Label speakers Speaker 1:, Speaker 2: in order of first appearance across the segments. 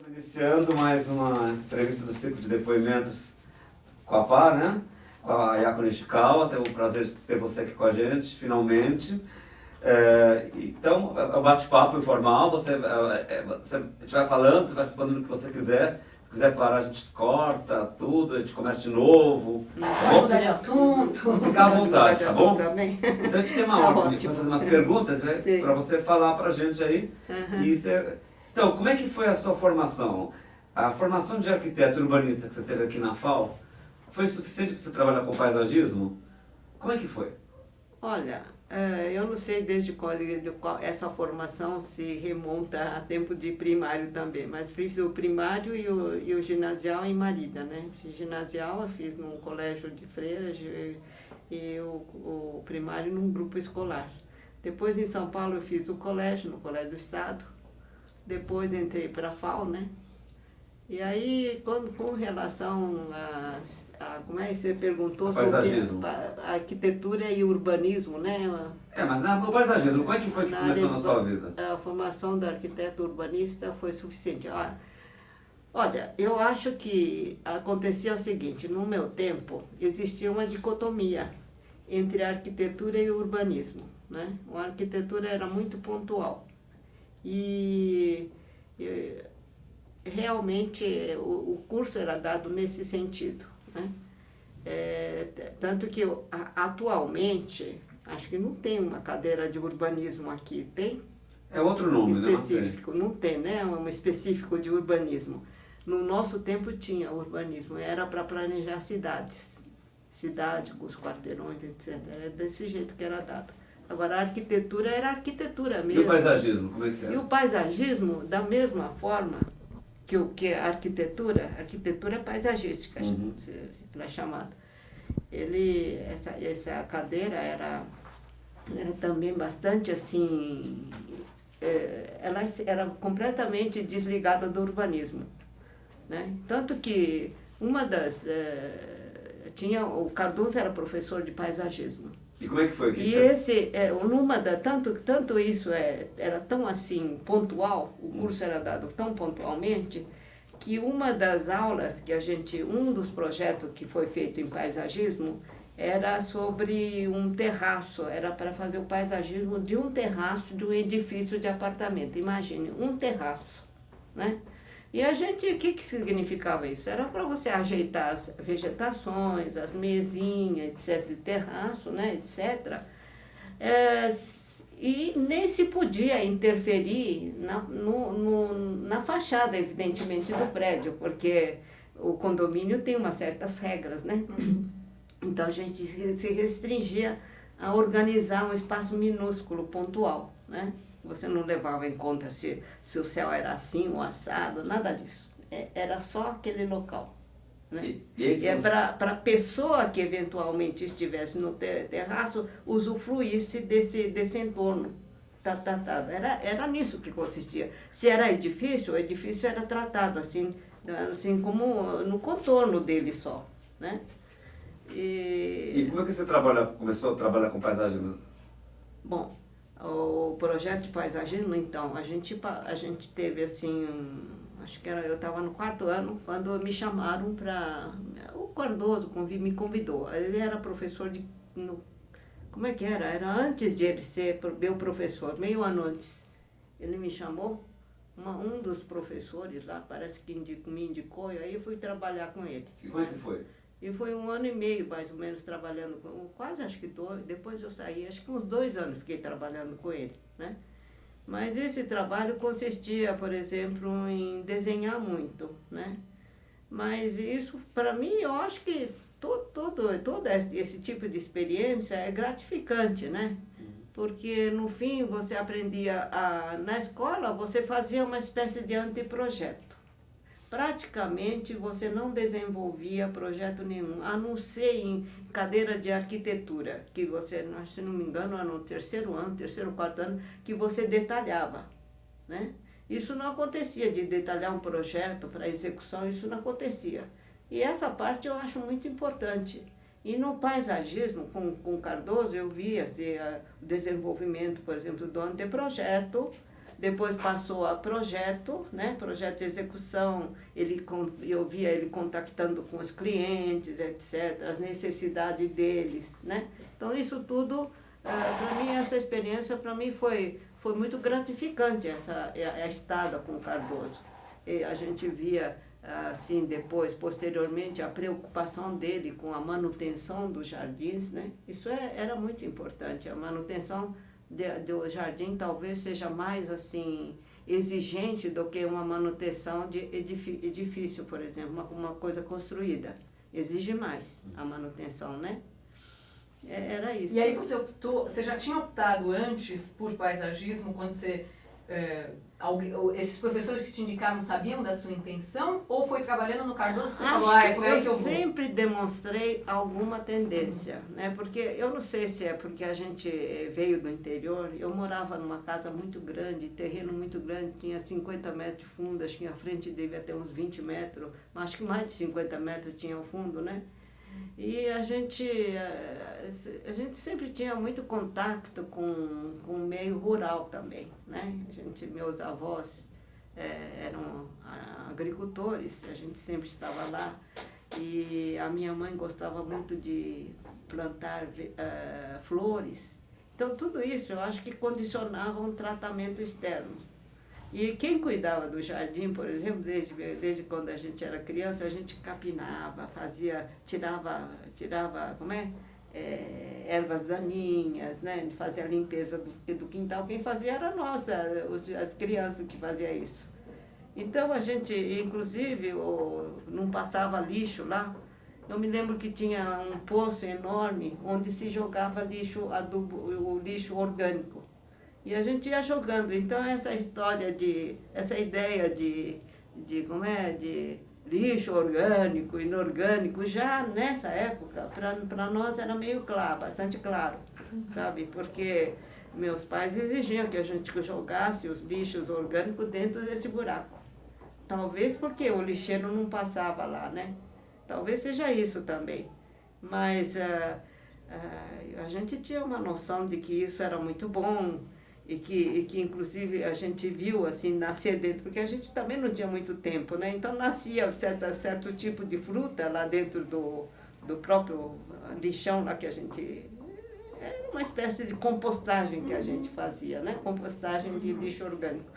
Speaker 1: Iniciando mais uma entrevista do ciclo de depoimentos com a PA, né? Com a Ayako Nishikawa. Tenho o prazer de ter você aqui com a gente, finalmente. Então, é um bate-papo informal. A gente vai falando, você vai respondendo o que você quiser. Se quiser parar, a gente corta tudo, a gente começa de novo.
Speaker 2: Pode mudar de assunto.
Speaker 1: Ficar à vontade, tá bom?
Speaker 2: Também.
Speaker 1: Então a gente tem uma
Speaker 2: Tá
Speaker 1: ordem
Speaker 2: ótimo.
Speaker 1: para fazer umas perguntas, né?
Speaker 2: Sim.
Speaker 1: Para você falar pra gente aí. Então, como é que foi a sua formação? A formação de arquiteto urbanista que você teve aqui na FAO, foi suficiente para você trabalhar com paisagismo? Como é que foi?
Speaker 2: Olha, eu não sei desde qual essa formação se remonta a tempo de primário também, mas fiz o primário e o ginasial em Marida, né? O ginasial eu fiz num colégio de freiras e o primário num grupo escolar. Depois em São Paulo eu fiz o colégio, no Colégio do Estado. Depois entrei para a FAO, né? E aí, com relação como é que você perguntou
Speaker 1: Paisagismo.
Speaker 2: sobre a arquitetura e urbanismo, né?
Speaker 1: Mas no paisagismo, como é que foi que começou na sua vida?
Speaker 2: A formação do arquiteto urbanista foi suficiente. Olha, eu acho que acontecia o seguinte: no meu tempo existia uma dicotomia entre a arquitetura e o urbanismo, né? A arquitetura era muito pontual. E realmente o curso era dado nesse sentido, né? Tanto que atualmente, acho que não tem uma cadeira de urbanismo aqui, tem?
Speaker 1: É outro nome, né?
Speaker 2: Específico, não tem, né? Um específico de urbanismo. No nosso tempo tinha urbanismo, era para planejar cidades, cidade com os quarteirões, etc. Era desse jeito que era dado. Agora, a arquitetura era arquitetura mesmo.
Speaker 1: E o paisagismo, como é que é?
Speaker 2: E o paisagismo, da mesma forma que a arquitetura é paisagística, ela é chamada. Essa cadeira era também bastante assim, ela era completamente desligada do urbanismo, né? Tanto que o Cardoso era professor de paisagismo.
Speaker 1: E como é que foi?
Speaker 2: Tanto isso era tão assim pontual, o curso era dado tão pontualmente, que uma das aulas um dos projetos que foi feito em paisagismo era sobre um terraço, era para fazer o paisagismo de um terraço de um edifício de apartamento. Imagine, um terraço, né? E o que significava isso? Era para você ajeitar as vegetações, as mesinhas, etc., de terraço, né, etc. E nem se podia interferir na fachada, evidentemente, do prédio, porque o condomínio tem umas certas regras, né? Então a gente se restringia a organizar um espaço minúsculo, pontual, né? Você não levava em conta se o céu era assim ou assado, nada disso. Era só aquele local, né? E para a pessoa que eventualmente estivesse no terraço usufruísse desse entorno. Era nisso que consistia. Se era edifício, o edifício era tratado assim como no contorno dele só, né?
Speaker 1: E como é que você começou a trabalhar com paisagem?
Speaker 2: Bom, o projeto de paisagismo, então, a gente teve assim, acho que eu estava no 4º ano, quando me chamaram para... O Cardoso me convidou. Ele era professor como é que era? Era antes de ele ser meu professor, meio ano antes. Ele me chamou, um dos professores lá, parece que me indicou, e aí eu fui trabalhar com ele.
Speaker 1: E como é que foi?
Speaker 2: E foi 1 ano e meio, mais ou menos, trabalhando quase acho que 2, depois eu saí, acho que uns 2 anos fiquei trabalhando com ele, né? Mas esse trabalho consistia, por exemplo, em desenhar muito, né? Mas isso, para mim, eu acho que todo esse tipo de experiência é gratificante, né? Porque, no fim, você aprendia na escola, você fazia uma espécie de anteprojeto. Praticamente você não desenvolvia projeto nenhum, a não ser em cadeira de arquitetura, que você, se não me engano, no 3º ano, 3º, 4º ano, que você detalhava, né? Isso não acontecia, de detalhar um projeto para execução, isso não acontecia. E essa parte eu acho muito importante. E no paisagismo, com Cardoso, eu vi assim, o desenvolvimento, por exemplo, do anteprojeto, depois passou a projeto, né? Projeto de execução, eu via ele contactando com os clientes, etc., as necessidades deles, né? Então isso tudo, para mim, essa experiência para mim foi muito gratificante, a estada com o Cardoso. E a gente via, assim, depois, posteriormente, a preocupação dele com a manutenção dos jardins, né? Isso era muito importante. A manutenção do jardim talvez seja mais, assim, exigente do que uma manutenção de edifício, por exemplo, uma coisa construída. Exige mais a manutenção, né? Era isso.
Speaker 3: E aí você já tinha optado antes por paisagismo quando você... esses professores que te indicaram sabiam da sua intenção? Ou foi trabalhando no Cardoso que você falou, é por aí que eu vou?
Speaker 2: Sempre demonstrei alguma tendência, né? Porque eu não sei se é porque a gente veio do interior, eu morava numa casa muito grande, terreno muito grande, tinha 50 metros de fundo, acho que a frente devia ter uns 20 metros, mas acho que mais de 50 metros tinha o fundo, né? E a gente sempre tinha muito contato com o meio rural também, né? Meus avós eram agricultores, a gente sempre estava lá. E a minha mãe gostava muito de plantar flores. Então, tudo isso eu acho que condicionava um tratamento externo. E quem cuidava do jardim, por exemplo, desde quando a gente era criança, a gente capinava, tirava ervas daninhas, né? Fazia a limpeza do quintal. Quem fazia era as crianças que faziam isso. Então a gente, inclusive, não passava lixo lá. Eu me lembro que tinha um poço enorme onde se jogava o lixo orgânico. E a gente ia jogando. Então essa ideia de lixo orgânico, inorgânico, já nessa época, para nós era meio claro, bastante claro, sabe? Porque meus pais exigiam que a gente jogasse os lixos orgânicos dentro desse buraco. Talvez porque o lixeiro não passava lá, né? Talvez seja isso também. Mas a gente tinha uma noção de que isso era muito bom, e que inclusive a gente viu assim nascer dentro, porque a gente também não tinha muito tempo, né? Então nascia certo tipo de fruta lá dentro do próprio lixão lá que a gente... Era uma espécie de compostagem que a gente fazia, né? Compostagem de lixo orgânico.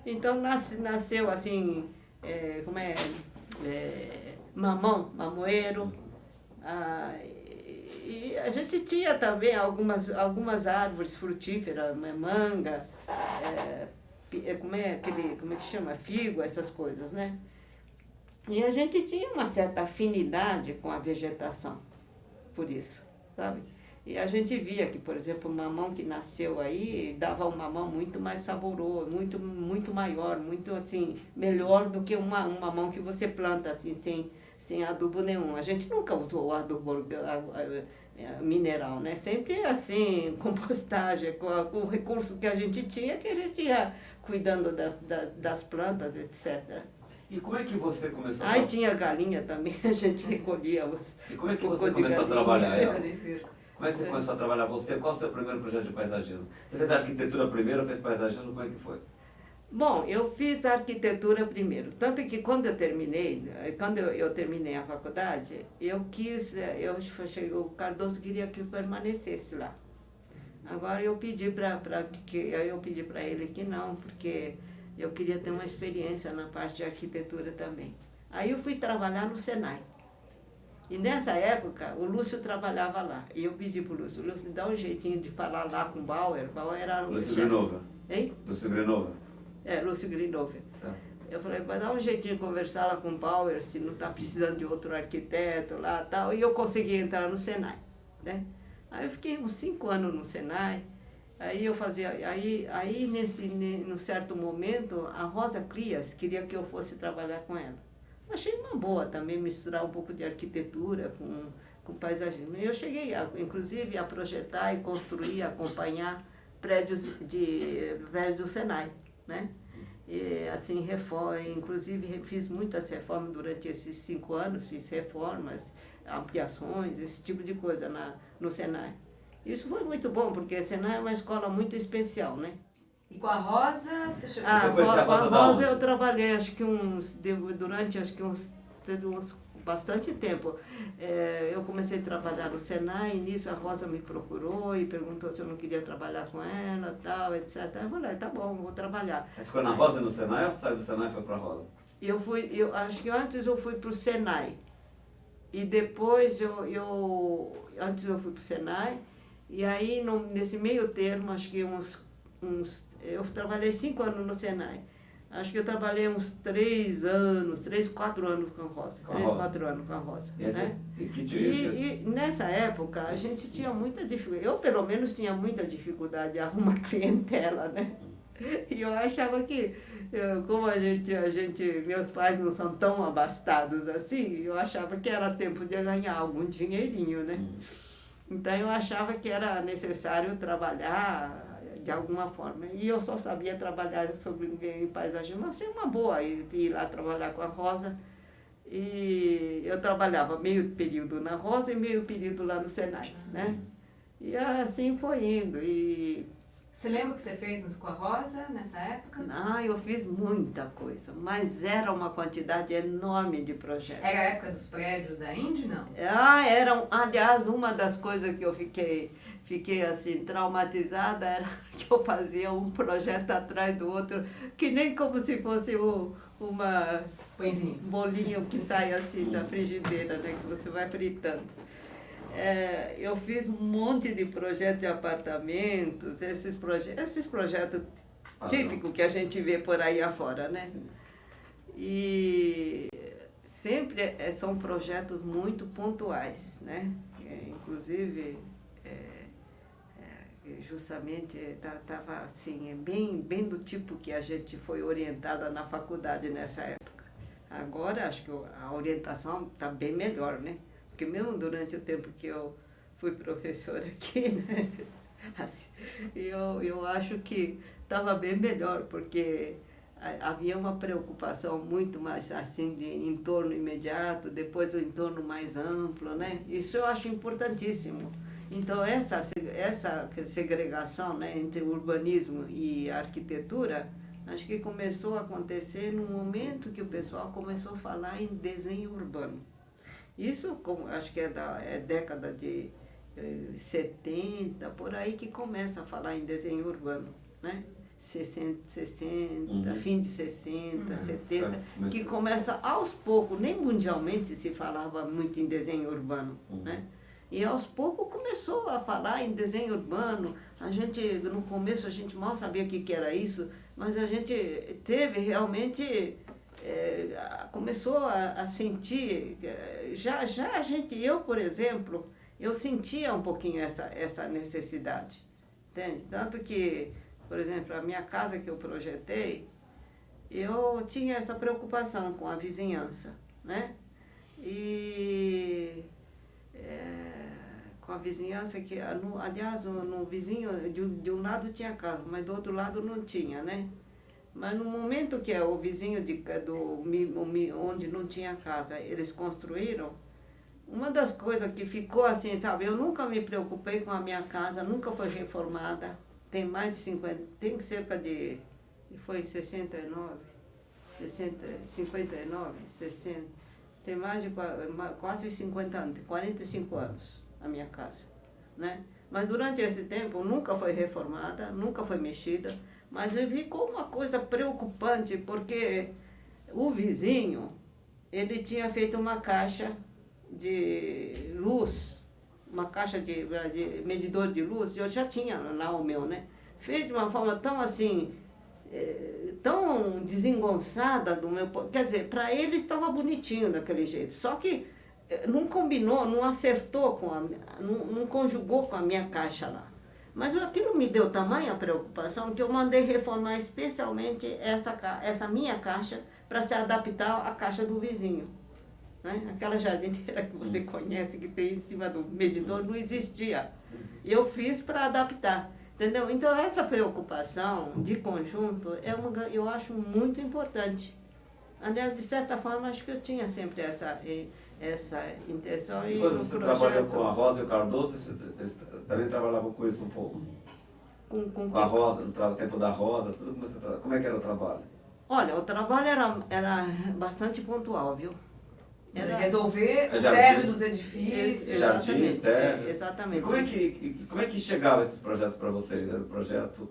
Speaker 2: Então nasceu assim, mamoeiro, e a gente tinha também algumas árvores frutíferas, manga, como é que chama? Figo, essas coisas, né? E a gente tinha uma certa afinidade com a vegetação, por isso, sabe? E a gente via que, por exemplo, o mamão que nasceu aí dava um mamão muito mais saboroso, muito maior, muito assim, melhor do que um mamão que você planta assim, sem adubo nenhum. A gente nunca usou adubo mineral, né? Sempre assim, compostagem, com o recurso que a gente tinha, que a gente ia cuidando das plantas, etc.
Speaker 1: E como é que você começou
Speaker 2: Aí tinha galinha também, a gente recolhia
Speaker 1: E como é que você começou a trabalhar? Como é que você começou a trabalhar? Qual o seu primeiro projeto de paisagismo? Você fez arquitetura primeiro ou fez paisagismo? Como é que foi?
Speaker 2: Bom, eu fiz arquitetura primeiro, tanto que quando eu terminei a faculdade, o Cardoso queria que eu permanecesse lá. Agora eu pedi para ele que não, porque eu queria ter uma experiência na parte de arquitetura também. Aí eu fui trabalhar no Senai. E nessa época, o Lúcio trabalhava lá. E eu pedi para o Lúcio, dá um jeitinho de falar lá com o Bauer. Bauer era o
Speaker 1: Lúcio Grinova.
Speaker 2: Hein?
Speaker 1: Lúcio Grinova.
Speaker 2: Lúcio Grinova.
Speaker 1: Certo.
Speaker 2: Eu falei, vai dar um jeitinho de conversar lá com o Bauer, se não está precisando de outro arquiteto lá e tal. E eu consegui entrar no Senai, né? Aí eu fiquei uns 5 anos no Senai. Aí eu fazia... num certo momento, a Rosa Clias queria que eu fosse trabalhar com ela. Achei uma boa também misturar um pouco de arquitetura com paisagismo. Eu cheguei, inclusive, a projetar e construir, acompanhar prédios do Senai, né? E, assim, inclusive fiz muitas reformas durante esses 5 anos, fiz reformas, ampliações, esse tipo de coisa no Senai. Isso foi muito bom, porque o Senai é uma escola muito especial, né?
Speaker 3: E com a Rosa, você chegou
Speaker 2: Ah,
Speaker 1: Você foi
Speaker 2: com a
Speaker 1: Rosa da
Speaker 2: Rosa
Speaker 1: onde?
Speaker 2: eu trabalhei durante bastante tempo. Eu comecei a trabalhar no Senai, e nisso a Rosa me procurou e perguntou se eu não queria trabalhar com ela, tal, etc. Eu falei, tá bom, vou trabalhar.
Speaker 1: Você ficou na Rosa e no Senai ou saiu do Senai e foi pra Rosa?
Speaker 2: Acho que antes eu fui para o Senai. E depois antes eu fui para o Senai, e aí nesse meio termo, acho que eu trabalhei 5 anos no Senai. Acho que eu trabalhei uns 3, 4 anos com a Rosa.
Speaker 1: Com a
Speaker 2: 3,
Speaker 1: Rosa.
Speaker 2: 4 anos com a Rosa.
Speaker 1: E, esse,
Speaker 2: Né?
Speaker 1: e que
Speaker 2: E nessa época a gente tinha muita dificuldade, eu pelo menos tinha muita dificuldade de arrumar clientela, né? E eu achava que, como meus pais não são tão abastados assim, eu achava que era tempo de ganhar algum dinheirinho, né? Então eu achava que era necessário trabalhar de alguma forma. E eu só sabia trabalhar em paisagismo, assim, uma boa, ir lá trabalhar com a Rosa. E eu trabalhava meio período na Rosa e meio período lá no Senai, né? E assim foi indo.
Speaker 3: Você lembra o que você fez com a Rosa nessa época?
Speaker 2: Eu fiz muita coisa, mas era uma quantidade enorme de projetos.
Speaker 3: Era a época dos prédios da Indy, não?
Speaker 2: Aliás, uma das coisas que eu fiquei assim, traumatizada era que eu fazia um projeto atrás do outro, que nem como se fosse uma
Speaker 3: Pãezinhos.
Speaker 2: bolinho que sai assim da frigideira, né, que você vai fritando. Eu fiz um monte de projetos de apartamentos, esses projetos típicos que a gente vê por aí afora, né?
Speaker 1: Sim.
Speaker 2: E sempre são projetos muito pontuais, né? Inclusive, justamente estava assim, bem do tipo que a gente foi orientada na faculdade nessa época. Agora acho que a orientação está bem melhor, né? Porque mesmo durante o tempo que eu fui professora aqui, né? Assim, eu acho que estava bem melhor, porque havia uma preocupação muito mais assim de entorno imediato, depois o entorno mais amplo, né? Isso eu acho importantíssimo. Então essa segregação, né, entre o urbanismo e a arquitetura, acho que começou a acontecer no momento que o pessoal começou a falar em desenho urbano. Isso acho que é década de 70, por aí que começa a falar em desenho urbano, né? 60, fim de 60, 70, que começa aos poucos, nem mundialmente se falava muito em desenho urbano, né? E aos poucos começou a falar em desenho urbano. No começo a gente mal sabia o que era isso, mas a gente teve realmente, começou a sentir, eu, por exemplo, eu sentia um pouquinho essa necessidade, entende? Tanto que, por exemplo, a minha casa que eu projetei, eu tinha essa preocupação com a vizinhança, né? Com a vizinhança, que, aliás, no vizinho, de um lado tinha casa, mas do outro lado não tinha, né? Mas no momento que o vizinho onde não tinha casa, eles construíram, uma das coisas que ficou assim, sabe, eu nunca me preocupei com a minha casa, nunca foi reformada, tem mais de 50, tem cerca de, foi 59, 59, 60, tem mais de quase 50 anos, 45 anos a minha casa, né? Mas durante esse tempo nunca foi reformada, nunca foi mexida, mas ficou uma coisa preocupante, porque o vizinho, ele tinha feito uma caixa de luz, uma caixa de medidor de luz, eu já tinha lá o meu, né? Feito de uma forma tão assim, tão desengonçada do meu... Quer dizer, para ele estava bonitinho daquele jeito, só que não combinou, não acertou, não conjugou com a minha caixa lá. Mas aquilo me deu tamanha preocupação que eu mandei reformar especialmente essa minha caixa para se adaptar à caixa do vizinho, né? Aquela jardineira que você conhece, que tem em cima do medidor, não existia. Eu fiz para adaptar, entendeu? Então essa preocupação de conjunto eu acho muito importante. Aliás, de certa forma, acho que eu tinha sempre essa intenção.
Speaker 1: E quando você trabalhou com a Rosa e o Cardoso, você também trabalhava com isso um pouco? Com a Rosa, no tempo da Rosa, tudo, como é que era o trabalho?
Speaker 2: Olha, o trabalho era bastante pontual, viu?
Speaker 3: Resolver o
Speaker 1: jardim.
Speaker 3: térreo dos edifícios.
Speaker 1: Jardins, térreos.
Speaker 2: Exatamente.
Speaker 1: Como é que chegavam esses projetos para vocês? Era o projeto...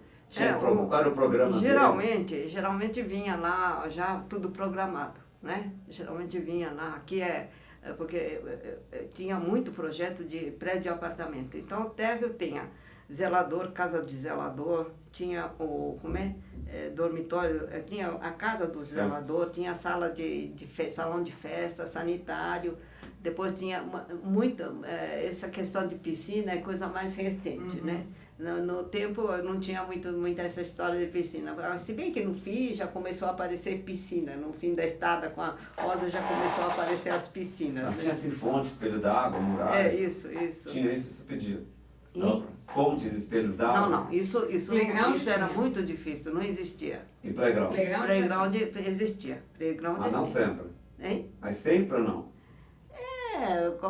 Speaker 1: qual era o programa
Speaker 2: geralmente vinha lá já tudo programado, né? Geralmente vinha lá, porque tinha muito projeto de prédio e apartamento. Então o térreo tinha zelador, casa de zelador, tinha dormitório, tinha a casa do zelador, tinha sala salão de festa, sanitário, depois tinha essa questão de piscina é coisa mais recente, né? No tempo não tinha muito essa história de piscina. Se bem que no fim já começou a aparecer piscina. No fim da estrada com a Rosa já começou a aparecer as piscinas.
Speaker 1: Mas
Speaker 2: né?
Speaker 1: tinha assim fontes, espelho d'água, murais?
Speaker 2: Isso.
Speaker 1: Tinha isso que você pedia? Fontes, espelhos d'água?
Speaker 2: Não. Isso era muito difícil, não existia.
Speaker 1: E playground?
Speaker 2: Playground existia.
Speaker 1: Não sempre?
Speaker 2: Hein?
Speaker 1: Mas sempre ou não?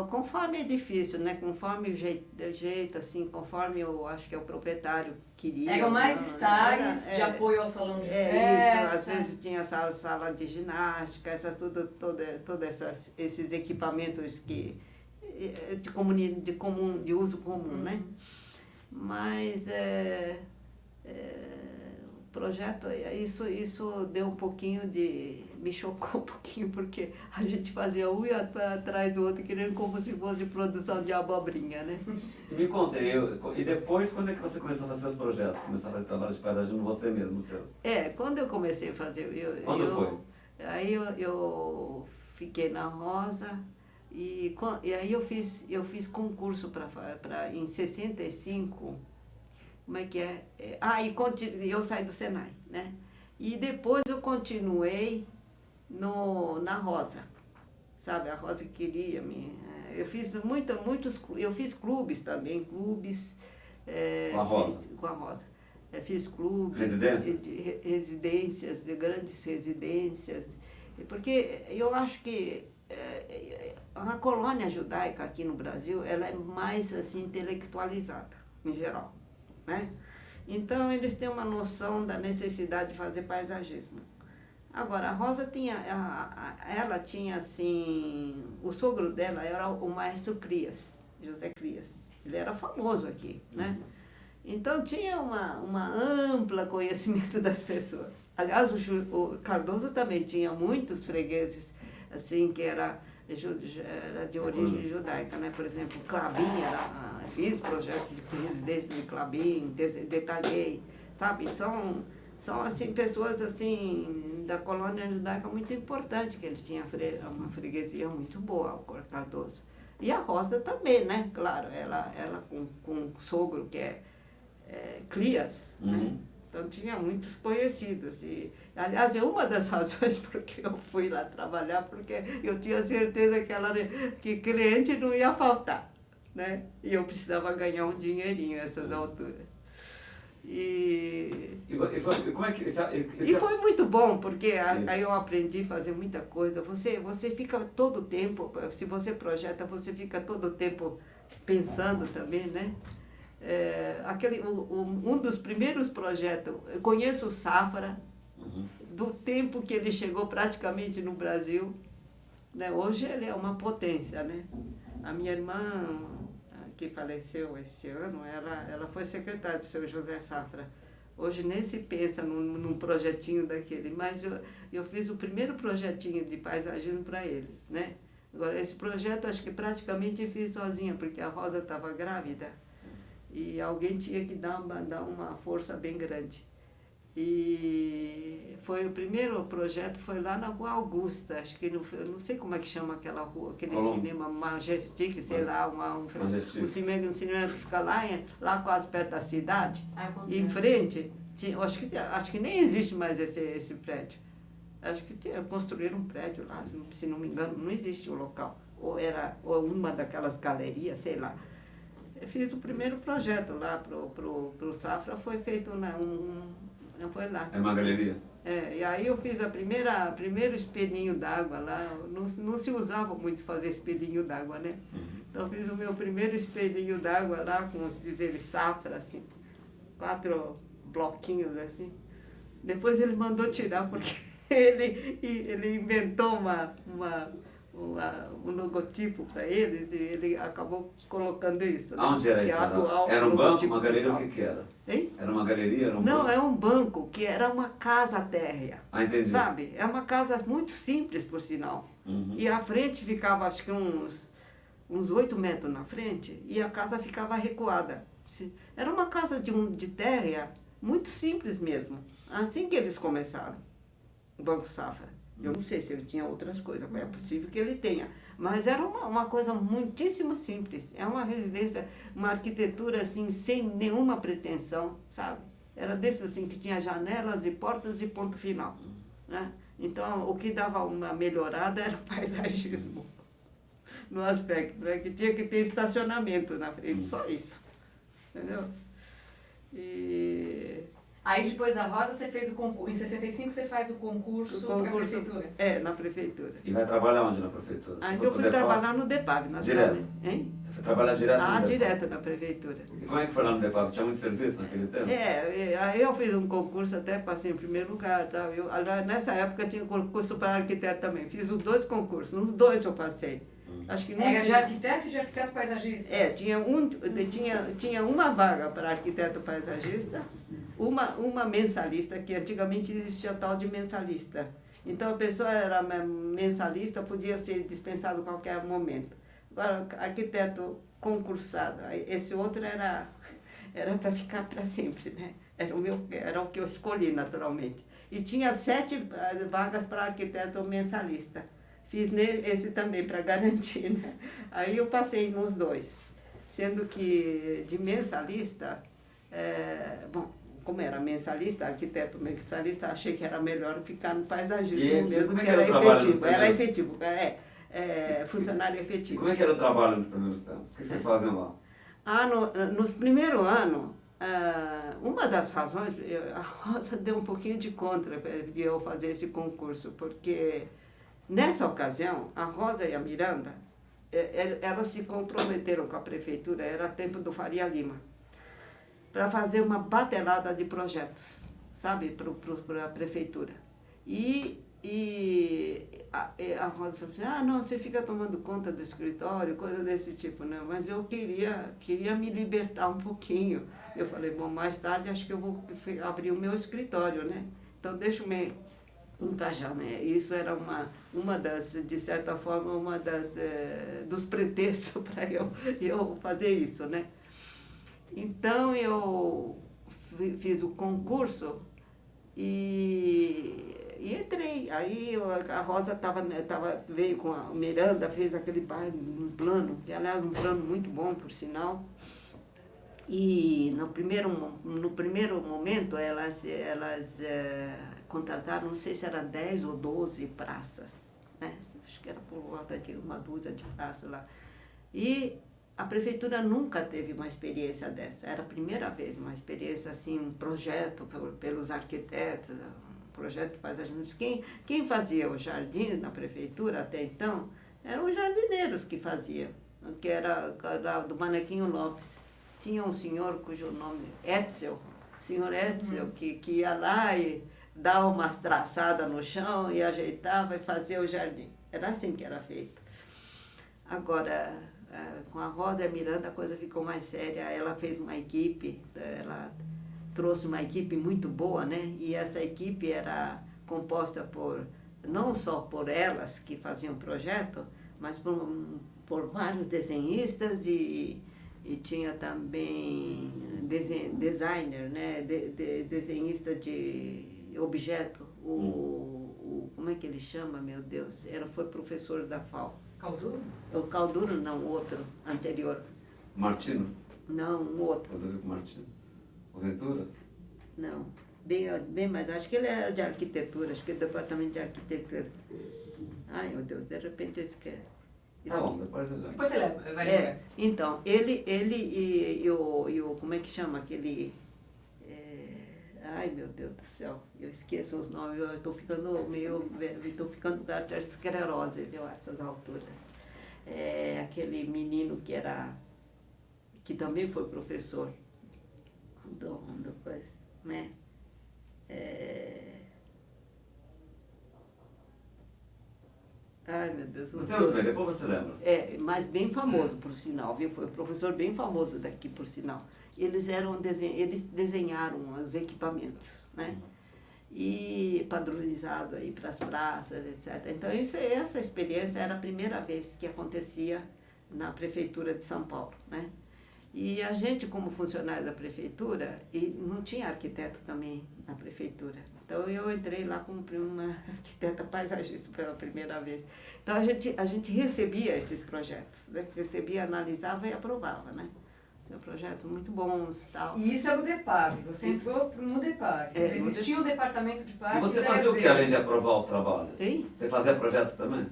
Speaker 2: Conforme é difícil, né? Conforme o jeito, assim, conforme eu acho que o proprietário queria.
Speaker 3: Eram mais estágios de apoio ao salão de festa.
Speaker 2: Isso, às vezes tinha sala de ginástica, esses equipamentos de uso comum, né? Mas o projeto, isso deu um pouquinho me chocou um pouquinho, porque a gente fazia um atrás do outro, querendo como se fosse produção de abobrinha, né?
Speaker 1: E me conta, e depois, quando é que você começou a fazer seus projetos? Começou a fazer trabalho de paisagem você mesmo, seus?
Speaker 2: Quando eu comecei a fazer...
Speaker 1: Quando foi?
Speaker 2: Aí eu fiquei na Rosa, e aí eu fiz concurso em 65, como é que é? E eu saí do Senai, né? E depois eu continuei na Rosa, sabe? A Rosa queria me... Eu fiz eu fiz clubes também, clubes...
Speaker 1: Com a Rosa?
Speaker 2: Com a Rosa. Fiz clubes...
Speaker 1: Residências?
Speaker 2: Grandes residências. Porque eu acho que a colônia judaica aqui no Brasil, ela é mais assim, intelectualizada, em geral, né? Então, eles têm uma noção da necessidade de fazer paisagismo. Agora, a Rosa ela tinha assim, o sogro dela era o maestro Crias, José Crias. Ele era famoso aqui, né? Então, tinha uma ampla conhecimento das pessoas. Aliás, o Cardoso também tinha muitos fregueses, assim, que era de origem judaica, né? Por exemplo, Klabin, fiz projeto de residência de Klabin, detalhei, sabe? São assim, pessoas assim, da colônia judaica muito importante, que eles tinham uma freguesia muito boa, o Cardoso. E a Rosa também, né? Claro, ela com o sogro, que é Clias, né? Então tinha muitos conhecidos. Aliás, é uma das razões porque eu fui lá trabalhar, porque eu tinha certeza que cliente não ia faltar, né? E eu precisava ganhar um dinheirinho nessas alturas. E foi muito bom, porque aí eu aprendi a fazer muita coisa. Você fica todo o tempo, se você projeta, você fica todo o tempo pensando também, né? Um dos primeiros projetos, eu conheço o Safra, do tempo que ele chegou praticamente no Brasil, né? Hoje ele é uma potência, né? A minha irmã, que faleceu esse ano, ela foi secretária do seu José Safra. Hoje nem se pensa num projetinho daquele, mas eu fiz o primeiro projetinho de paisagismo para ele, né? Agora, esse projeto acho que praticamente fiz sozinha, porque a Rosa estava grávida. E alguém tinha que dar uma força bem grande. E foi o primeiro projeto, foi lá na Rua Augusta, acho que eu não sei como é que chama aquela rua, aquele cinema Majestic, sei lá, um cinema que fica lá quase perto da cidade, em frente, acho que nem existe mais esse prédio. Acho que construíram um prédio lá, se não me engano, não existe o local. Ou uma daquelas galerias, sei lá. Eu fiz o primeiro projeto lá pro Safra, foi feito foi lá.
Speaker 1: É uma galeria?
Speaker 2: E aí eu fiz primeiro espelhinho d'água lá, não se usava muito fazer espelhinho d'água, né? Então eu fiz o meu primeiro espelhinho d'água lá, com os dizeres Safra, assim. 4 bloquinhos assim. Depois ele mandou tirar porque ele inventou um logotipo para eles e ele acabou colocando isso. Né?
Speaker 1: Aonde era
Speaker 2: que
Speaker 1: isso?
Speaker 2: é o atual
Speaker 1: Era um banco,
Speaker 2: logotipo
Speaker 1: uma galeria,
Speaker 2: pessoal.
Speaker 1: o que era?
Speaker 2: Hein?
Speaker 1: Era uma galeria, era um
Speaker 2: Não,
Speaker 1: banco?
Speaker 2: é um banco que era uma casa térrea.
Speaker 1: Ah, entendi.
Speaker 2: Sabe? É uma casa muito simples, por sinal.
Speaker 1: Uhum.
Speaker 2: E a frente ficava, acho que uns 8 metros na frente, e a casa ficava recuada. Era uma casa de térrea muito simples mesmo. Assim que eles começaram, o Banco Safra. Eu não sei se ele tinha outras coisas, mas é possível que ele tenha. Mas era uma coisa muitíssimo simples. É uma residência, uma arquitetura assim, sem nenhuma pretensão, sabe? Era desse assim, que tinha janelas e portas e ponto final. Né? Então, o que dava uma melhorada era o paisagismo. No aspecto, né? Que tinha que ter estacionamento na frente, só isso. Entendeu? E...
Speaker 3: Aí depois da Rosa você fez o concurso, em 65 você faz o concurso para a prefeitura.
Speaker 2: É, na prefeitura.
Speaker 1: E vai trabalhar onde na prefeitura? Você
Speaker 2: Aí
Speaker 1: foi
Speaker 2: eu
Speaker 1: pro
Speaker 2: fui
Speaker 1: DEPAV?
Speaker 2: trabalhar no DEPAV, naturalmente. Hein?
Speaker 1: Você foi trabalhar direto no DEPAV?
Speaker 2: Direto na prefeitura.
Speaker 1: E como é que foi lá no DEPAV? Tinha muito serviço naquele tempo?
Speaker 2: Aí eu fiz um concurso, até passei em primeiro lugar. Tá? Nessa época tinha concurso para arquiteto também. Fiz os 2 concursos, nos 2 eu passei. Acho que não
Speaker 3: Era de
Speaker 2: tinha...
Speaker 3: arquiteto e de arquiteto paisagista?
Speaker 2: Tinha uma vaga para arquiteto paisagista, uma mensalista, que antigamente existia a tal de mensalista. Então a pessoa era mensalista, podia ser dispensado a qualquer momento. Agora, arquiteto concursado, esse outro era para ficar para sempre, né? Era o que eu escolhi, naturalmente. E tinha 7 vagas para arquiteto mensalista. Fiz esse também para garantir, né? Aí eu passei nos 2, sendo que de mensalista, como era mensalista, arquiteto mensalista, achei que era melhor ficar no paisagismo mesmo, que era efetivo. Era efetivo, funcionário efetivo.
Speaker 1: Como é que era o trabalho nos primeiros tempos? O que vocês faziam lá?
Speaker 2: Nos primeiros anos, uma das razões, a Rosa deu um pouquinho de contra de eu fazer esse concurso, porque nessa ocasião, a Rosa e a Miranda, elas se comprometeram com a prefeitura, era tempo do Faria Lima, para fazer uma batelada de projetos, sabe, para a prefeitura. E a Rosa falou assim, não, você fica tomando conta do escritório, coisa desse tipo, né? Mas eu queria me libertar um pouquinho. Eu falei, bom, mais tarde acho que eu vou abrir o meu escritório, né? Então deixa eu me encaixar, né? Isso era uma das, de certa forma, dos pretextos para eu fazer isso, né? Então eu fiz o concurso e entrei. Aí a Rosa veio com a Miranda, fez aquele um plano, que aliás um plano muito bom, por sinal. E no primeiro momento elas contrataram, não sei se eram 10 ou 12 praças, né? Acho que era por volta de uma dúzia de praças lá. E a prefeitura nunca teve uma experiência dessa, era a primeira vez uma experiência assim, um projeto pelos arquitetos, um projeto de paisagem. Quem fazia os jardins na prefeitura até então eram os jardineiros que faziam, que era do Manequinho Lopes. Tinha um senhor cujo nome Etzel, senhor Etzel, que ia lá e dava umas traçadas no chão e ajeitava e fazia o jardim. Era assim que era feito. Agora, com a Rosa e a Miranda a coisa ficou mais séria. Ela fez uma equipe, ela trouxe uma equipe muito boa, né? E essa equipe era composta não só por elas que faziam o projeto, mas por vários desenhistas e tinha também designer, né? Desenhista de objeto. Como é que ele chama, meu Deus? Foi professor da FAO.
Speaker 3: Calduro?
Speaker 2: O Calduro não, o outro, anterior.
Speaker 1: Martino?
Speaker 2: Não, um outro.
Speaker 1: Rodolfo Martino? O Ventura?
Speaker 2: Não, bem mais. Acho que ele era de arquitetura, acho que é departamento de arquitetura. Ai, meu Deus, de repente eu esqueço.
Speaker 1: Tá bom, depois eu lembro.
Speaker 3: Depois você lembra, vai lembrar.
Speaker 2: Então, ele e o como é que chama aquele... ai, meu Deus do céu, eu esqueço os nomes, eu estou ficando meio... Estou ficando com esclerose, viu, essas alturas. Aquele menino que também foi professor do etapas, né? Ai, meu Deus.
Speaker 1: Não tem muito bem, depois você lembra.
Speaker 2: Mas bem famoso, por sinal, viu? Foi um professor bem famoso daqui, por sinal. Eles desenharam os equipamentos, né? E padronizado aí para as praças, etc. Então, essa experiência era a primeira vez que acontecia na Prefeitura de São Paulo, né? E a gente, como funcionário da Prefeitura, e não tinha arquiteto também na Prefeitura. Então, eu entrei lá como uma arquiteta paisagista pela primeira vez. Então, a gente recebia esses projetos, né? Recebia, analisava e aprovava, né? São projetos muito bons e tal.
Speaker 3: E isso era o DEPAV, você entrou no DEPAV. Existia o departamento de
Speaker 1: E
Speaker 3: parques.
Speaker 1: você fazia o que além de aprovar os trabalhos?
Speaker 2: Sim.
Speaker 1: Você fazia projetos também?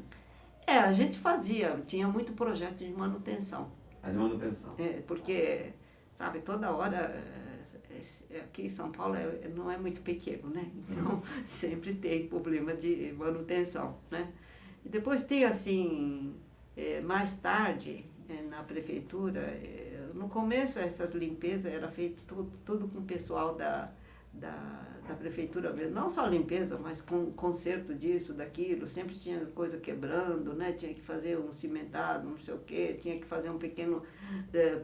Speaker 2: A gente fazia, tinha muito projeto de manutenção.
Speaker 1: Mas de manutenção.
Speaker 2: Porque, sabe, toda hora, aqui em São Paulo não é muito pequeno, né? Então, sempre tem problema de manutenção, né? E depois tem, assim, mais tarde, na prefeitura, no começo essas limpezas era feito tudo com o pessoal da prefeitura mesmo, não só limpeza, mas com conserto disso, daquilo, sempre tinha coisa quebrando, né? Tinha que fazer um cimentado, não sei o quê, tinha que fazer um pequeno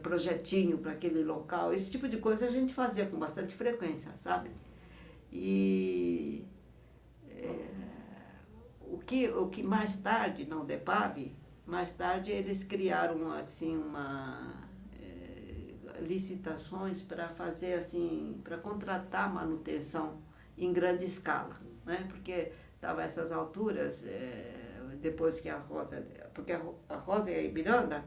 Speaker 2: projetinho para aquele local, esse tipo de coisa a gente fazia com bastante frequência, sabe? E o que mais tarde, não DEPAV, mais tarde eles criaram assim licitações para fazer assim, para contratar manutenção em grande escala, né? Porque estava essas alturas, depois que porque a Rosa e a Ibiranga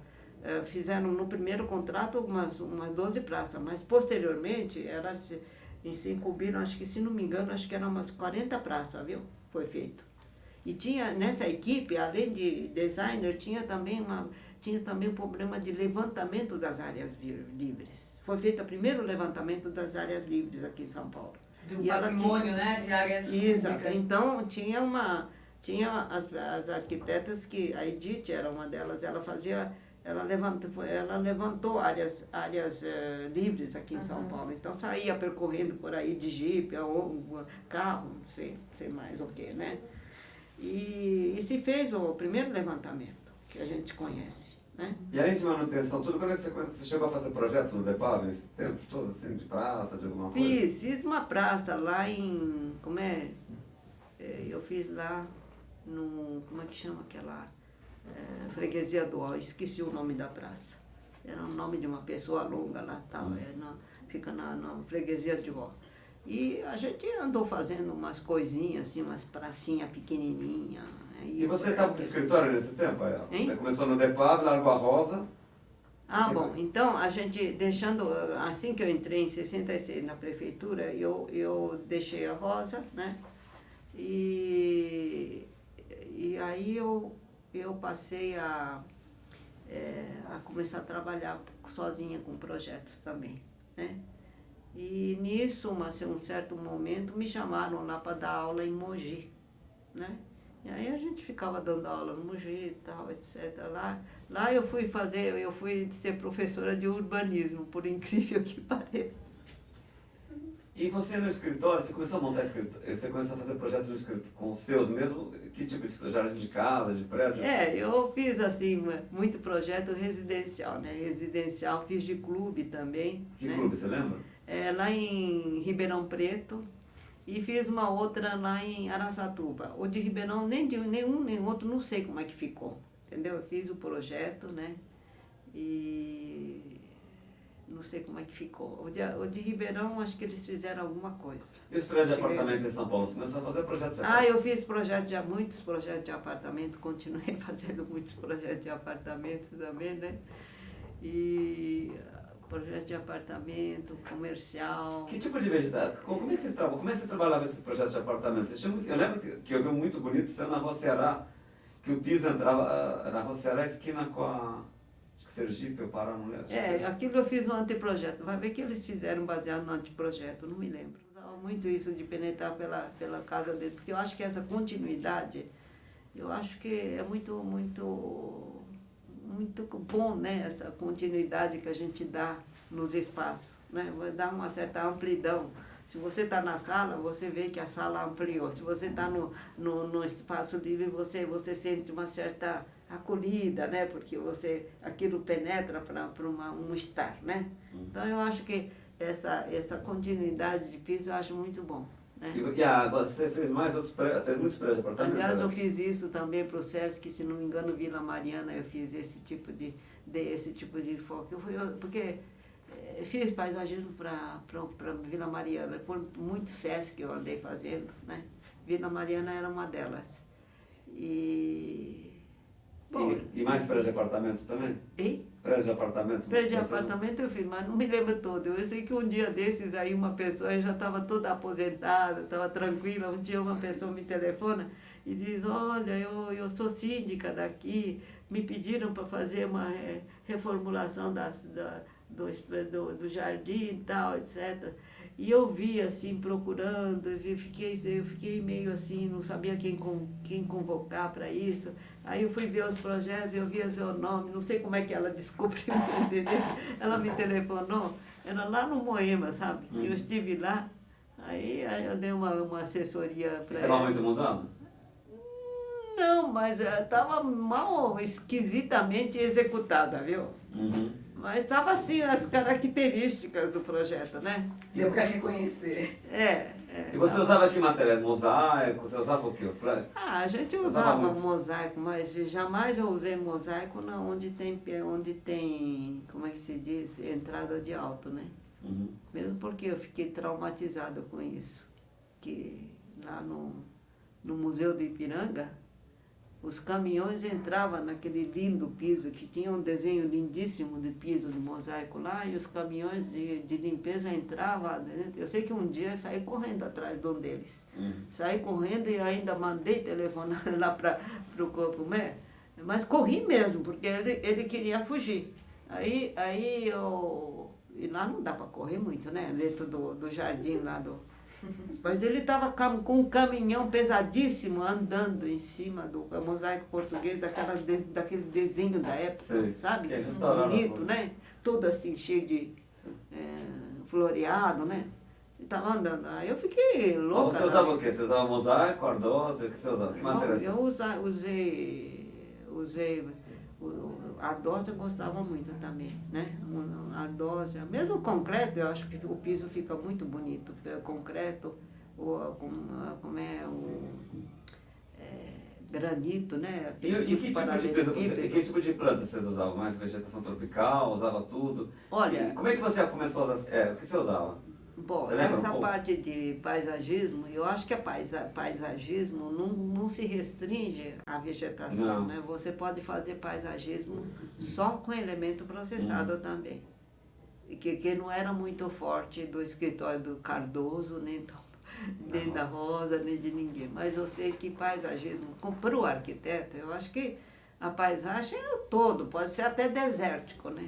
Speaker 2: fizeram no primeiro contrato umas 12 praças, mas posteriormente elas se incumbiram, acho que se não me engano, acho que eram umas 40 praças, viu? Foi feito. E tinha nessa equipe, além de designer, tinha também um problema de levantamento das áreas livres. Foi feito o primeiro levantamento das áreas livres aqui em São Paulo.
Speaker 3: Do patrimônio, né, de áreas
Speaker 2: Exato.
Speaker 3: públicas.
Speaker 2: Então, tinha as arquitetas, que a Edith era uma delas, ela levantou áreas livres aqui em São Paulo. Então, saía percorrendo por aí de jipe, ou carro, não sei mais o que, né? E se fez o primeiro levantamento que a gente conhece, né?
Speaker 1: E além de manutenção, tudo, quando você chegou a fazer projetos no DEPAV, nesses tempos todos, assim, de praça, de alguma coisa?
Speaker 2: Fiz uma praça lá em, eu fiz lá no, como é que chama aquela, Freguesia do Ó, esqueci o nome da praça. Era o nome de uma pessoa longa lá, tal, fica na Freguesia de Ó. E a gente andou fazendo umas coisinhas, assim, umas pracinhas pequenininhas.
Speaker 1: E você estava no escritório nesse tempo?
Speaker 2: Hein?
Speaker 1: Você começou no DEPAV, largou a Rosa.
Speaker 2: Bom, então a gente assim que eu entrei em 66 na prefeitura, eu deixei a Rosa, né? E aí eu passei a começar a trabalhar sozinha com projetos também, né? E nisso, um certo momento, me chamaram lá para dar aula em Mogi, né? E aí a gente ficava dando aula no Mogi e tal, etc. Lá eu fui ser professora de urbanismo, por incrível que pareça.
Speaker 1: E você no escritório, você começou a montar escritório, você começou a fazer projetos no escritório com os seus mesmo? Que tipo de jardim de casa, de prédio?
Speaker 2: Eu fiz assim, muito projeto residencial, né? Residencial, fiz de clube também.
Speaker 1: Que
Speaker 2: né?
Speaker 1: clube, você lembra?
Speaker 2: Lá em Ribeirão Preto, e fiz uma outra lá em Araçatuba. O de Ribeirão, nenhum nem outro, não sei como é que ficou, entendeu? Eu fiz o projeto, né? E não sei como é que ficou. O de Ribeirão, acho que eles fizeram alguma coisa.
Speaker 1: E os prédios de apartamento em São Paulo? Você começou a fazer projetos de apartamento?
Speaker 2: Eu fiz muitos projetos de apartamento, continuei fazendo muitos projetos de apartamento também, né? E projeto de apartamento, comercial.
Speaker 1: Que tipo de vegetal? Como é que você trabalhava esses projetos de apartamento? Eu lembro que eu vi muito bonito, você na Rua Ceará, que o piso entrava na Rua Ceará, esquina com a Sergipe, eu Pará, não lembro.
Speaker 2: Aquilo eu fiz um anteprojeto. Vai ver que eles fizeram baseado no anteprojeto, não me lembro. Usava muito isso de penetrar pela casa dele, porque eu acho que essa continuidade, eu acho que é muito bom, né? Essa continuidade que a gente dá nos espaços, né? Vai dar uma certa amplidão. Se você está na sala, você vê que a sala ampliou. Se você está no espaço livre, você sente uma certa acolhida, né? Porque aquilo penetra para um estar, né? Então, eu acho que essa continuidade de piso eu acho muito bom. Né?
Speaker 1: E você fez muitos prédios de apartamento?
Speaker 2: Aliás, eu fiz isso também para o Sesc, se não me engano, Vila Mariana, eu fiz esse tipo de foco. Porque fiz paisagismo para Vila Mariana, por muitos Sesc eu andei fazendo, né? Vila Mariana era uma delas. E
Speaker 1: mais prédios de apartamentos também?
Speaker 2: E?
Speaker 1: Prédios de apartamentos?
Speaker 2: Prédio de apartamento eu fiz, mas não me lembro todo. Eu sei que um dia desses aí uma pessoa já estava toda aposentada, estava tranquila, um dia uma pessoa me telefona e diz, olha, eu sou síndica daqui, me pediram para fazer uma reformulação do jardim e tal, etc. E eu vi assim, procurando, eu fiquei meio assim, não sabia quem convocar para isso. Aí eu fui ver os projetos, eu via seu nome, não sei como é que ela descobriu, entendeu? Ela me telefonou, era lá no Moema, sabe? Eu estive lá, aí eu dei uma assessoria para ela.
Speaker 1: Estava muito mudando?
Speaker 2: Não, mas estava mal, esquisitamente executada, viu? Mas estava assim, as características do projeto, né?
Speaker 3: Deu para reconhecer.
Speaker 1: E você usava que materiais? Mosaico? Você usava o quê?
Speaker 2: A gente usava mosaico, mas jamais eu usei mosaico onde tem, como é que se diz, entrada de alto, né? Mesmo porque eu fiquei traumatizada com isso. Que lá no Museu do Ipiranga, os caminhões entravam naquele lindo piso, que tinha um desenho lindíssimo de piso de mosaico lá, e os caminhões de limpeza entravam dentro. Eu sei que um dia eu saí correndo atrás de um deles. Saí correndo e ainda mandei telefonar lá para o Corpo Mé, mas corri mesmo, porque ele queria fugir. E lá não dá para correr muito, né? Dentro do jardim lá Mas ele estava com um caminhão pesadíssimo andando em cima do mosaico português, daquele desenho da época, sabe? Bonito, né? Todo assim, cheio de floreado, né? Ele estava andando. Aí eu fiquei louca.
Speaker 1: Você usava o quê? Você usava mosaico, ardósia? O que você usava? Que matéria você
Speaker 2: usava? Eu usei ardósia, eu gostava muito também, né? Ardósia, mesmo o concreto, eu acho que o piso fica muito bonito. Concreto, granito, né?
Speaker 1: E que tipo de planta vocês usavam? Mais vegetação tropical? Usava tudo?
Speaker 2: Olha...
Speaker 1: Como é que você começou a usar? O que você usava?
Speaker 2: Bom, essa parte de paisagismo, eu acho que paisagismo não se restringe à vegetação, né? Você pode fazer paisagismo só com elemento processado também. Que não era muito forte do escritório do Cardoso, nem da Rosa, nem de ninguém. Mas eu sei que paisagismo, para o arquiteto, eu acho que a paisagem é o todo, pode ser até desértico, né?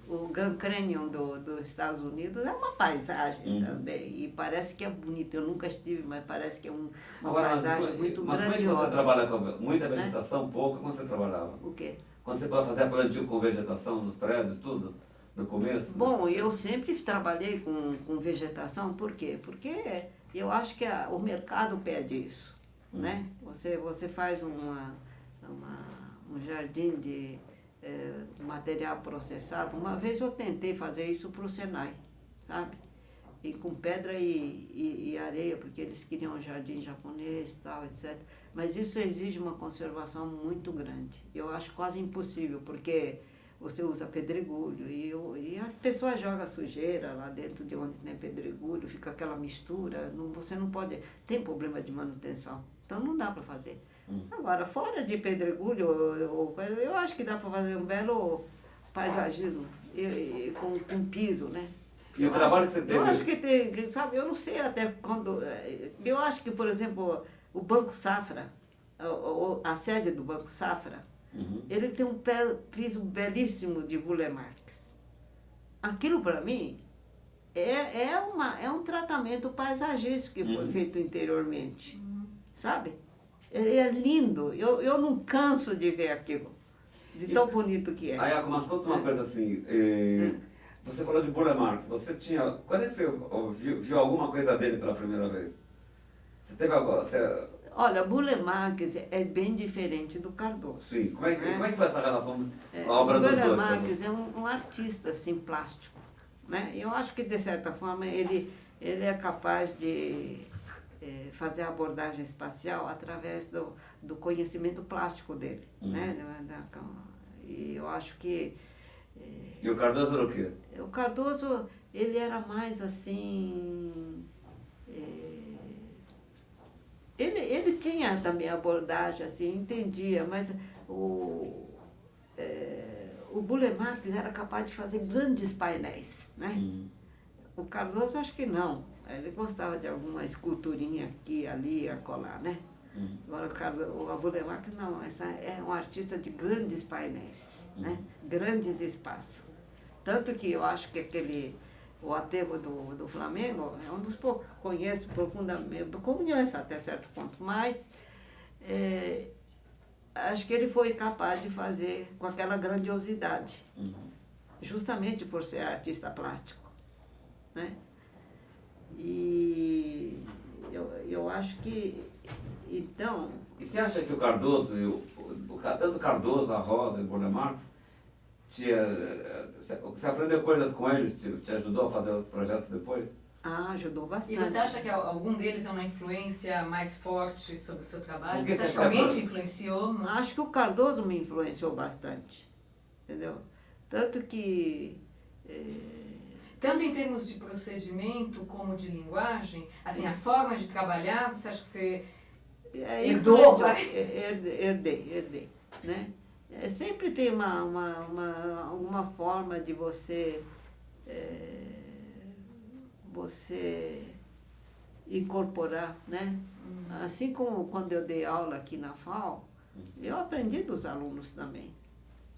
Speaker 2: O Grand Canyon dos Estados Unidos é uma paisagem também, e parece que é bonito. Eu nunca estive, mas parece que é uma paisagem muito grandiosa.
Speaker 1: Mas como é que você trabalha com muita vegetação, pouca? Como você trabalhava?
Speaker 2: O quê?
Speaker 1: Quando você pode fazer a plantio com vegetação nos prédios, tudo? No começo?
Speaker 2: Bom, eu sempre trabalhei com vegetação, por quê? Porque eu acho que o mercado pede isso, né? Você faz um jardim de material processado. Uma vez eu tentei fazer isso para o Senai, sabe? E com pedra e areia, porque eles queriam um jardim japonês e tal, etc. Mas isso exige uma conservação muito grande. Eu acho quase impossível, porque você usa pedregulho e as pessoas jogam sujeira lá dentro de onde tem pedregulho, fica aquela mistura, você não pode, tem problema de manutenção, então não dá para fazer. Agora, fora de pedregulho, eu acho que dá para fazer um belo paisagismo com piso, né?
Speaker 1: E o trabalho que você teve?
Speaker 2: Eu acho que tem, sabe, eu não sei até quando, eu acho que, por exemplo, o Banco Safra, a sede do Banco Safra, ele tem um piso belíssimo de Burle Marx. Aquilo, para mim, é um tratamento paisagístico que foi feito interiormente, sabe? Ele é lindo, eu não canso de ver aquilo, de tão bonito que é.
Speaker 1: Aí, mas conta uma coisa assim, Você falou de Burle Marx, você tinha... Quando é que você viu alguma coisa dele pela primeira vez? Você teve agora...
Speaker 2: Olha, Burle Marx é bem diferente do Cardoso.
Speaker 1: Sim, como é que foi essa relação com
Speaker 2: O
Speaker 1: a obra dos
Speaker 2: Burle
Speaker 1: dois?
Speaker 2: Marx é um artista, assim, plástico, né? Eu acho que, de certa forma, ele é capaz de fazer a abordagem espacial através do conhecimento plástico dele, né? E eu acho que...
Speaker 1: E o Cardoso era o quê?
Speaker 2: O Cardoso, ele era mais assim... Ele tinha também abordagem, assim, entendia, mas o Burle Marx era capaz de fazer grandes painéis, né? O Cardoso, acho que não. Ele gostava de alguma esculturinha aqui, ali, acolá, né? Agora, o Burle Marx não, é um artista de grandes painéis, né? Grandes espaços. Tanto que eu acho que o aterro do Flamengo é um dos poucos que conheço profundamente, conheço até certo ponto, mas acho que ele foi capaz de fazer com aquela grandiosidade, justamente por ser artista plástico, né? E eu acho que, então...
Speaker 1: E você acha que o Cardoso, tanto o Cardoso, a Rosa e o Burle Marx, você aprendeu coisas com eles, te ajudou a fazer o projeto depois?
Speaker 2: Ajudou bastante.
Speaker 3: E você acha que algum deles é uma influência mais forte sobre o seu trabalho?
Speaker 1: Porque
Speaker 3: Você acha que alguém te influenciou?
Speaker 2: Acho que o Cardoso me influenciou bastante, entendeu? Tanto que...
Speaker 3: Tanto em termos de procedimento como de linguagem, assim, a forma de trabalhar, você acha que você herdou?
Speaker 2: Herdei, né? Sempre tem alguma forma de você incorporar, né? Assim como quando eu dei aula aqui na FAO, eu aprendi dos alunos também,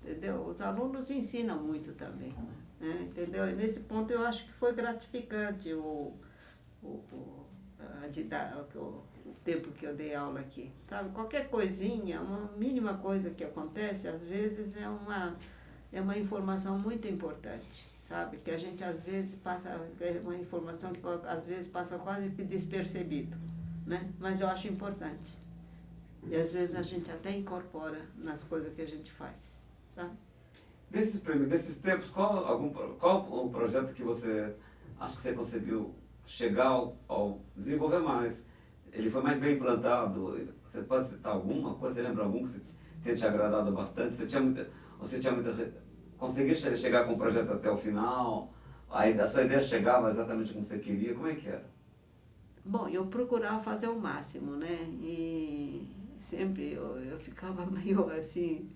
Speaker 2: entendeu? Os alunos ensinam muito também, né? Entendeu? E nesse ponto eu acho que foi gratificante o tempo que eu dei aula aqui, sabe? Qualquer coisinha, uma mínima coisa que acontece, às vezes é uma informação muito importante, sabe? Que a gente às vezes passa, é uma informação que às vezes passa quase despercebido, né? Mas eu acho importante. E às vezes a gente até incorpora nas coisas que a gente faz, sabe?
Speaker 1: Desses tempos, qual o projeto que você acha que você conseguiu chegar ao desenvolver mais? Ele foi mais bem implantado? Você pode citar alguma coisa? Você lembra algum que tenha te agradado bastante? Conseguiu chegar com o projeto até o final? A sua ideia chegava exatamente como você queria? Como é que era?
Speaker 2: Bom, eu procurava fazer o máximo, né? E sempre eu ficava meio assim...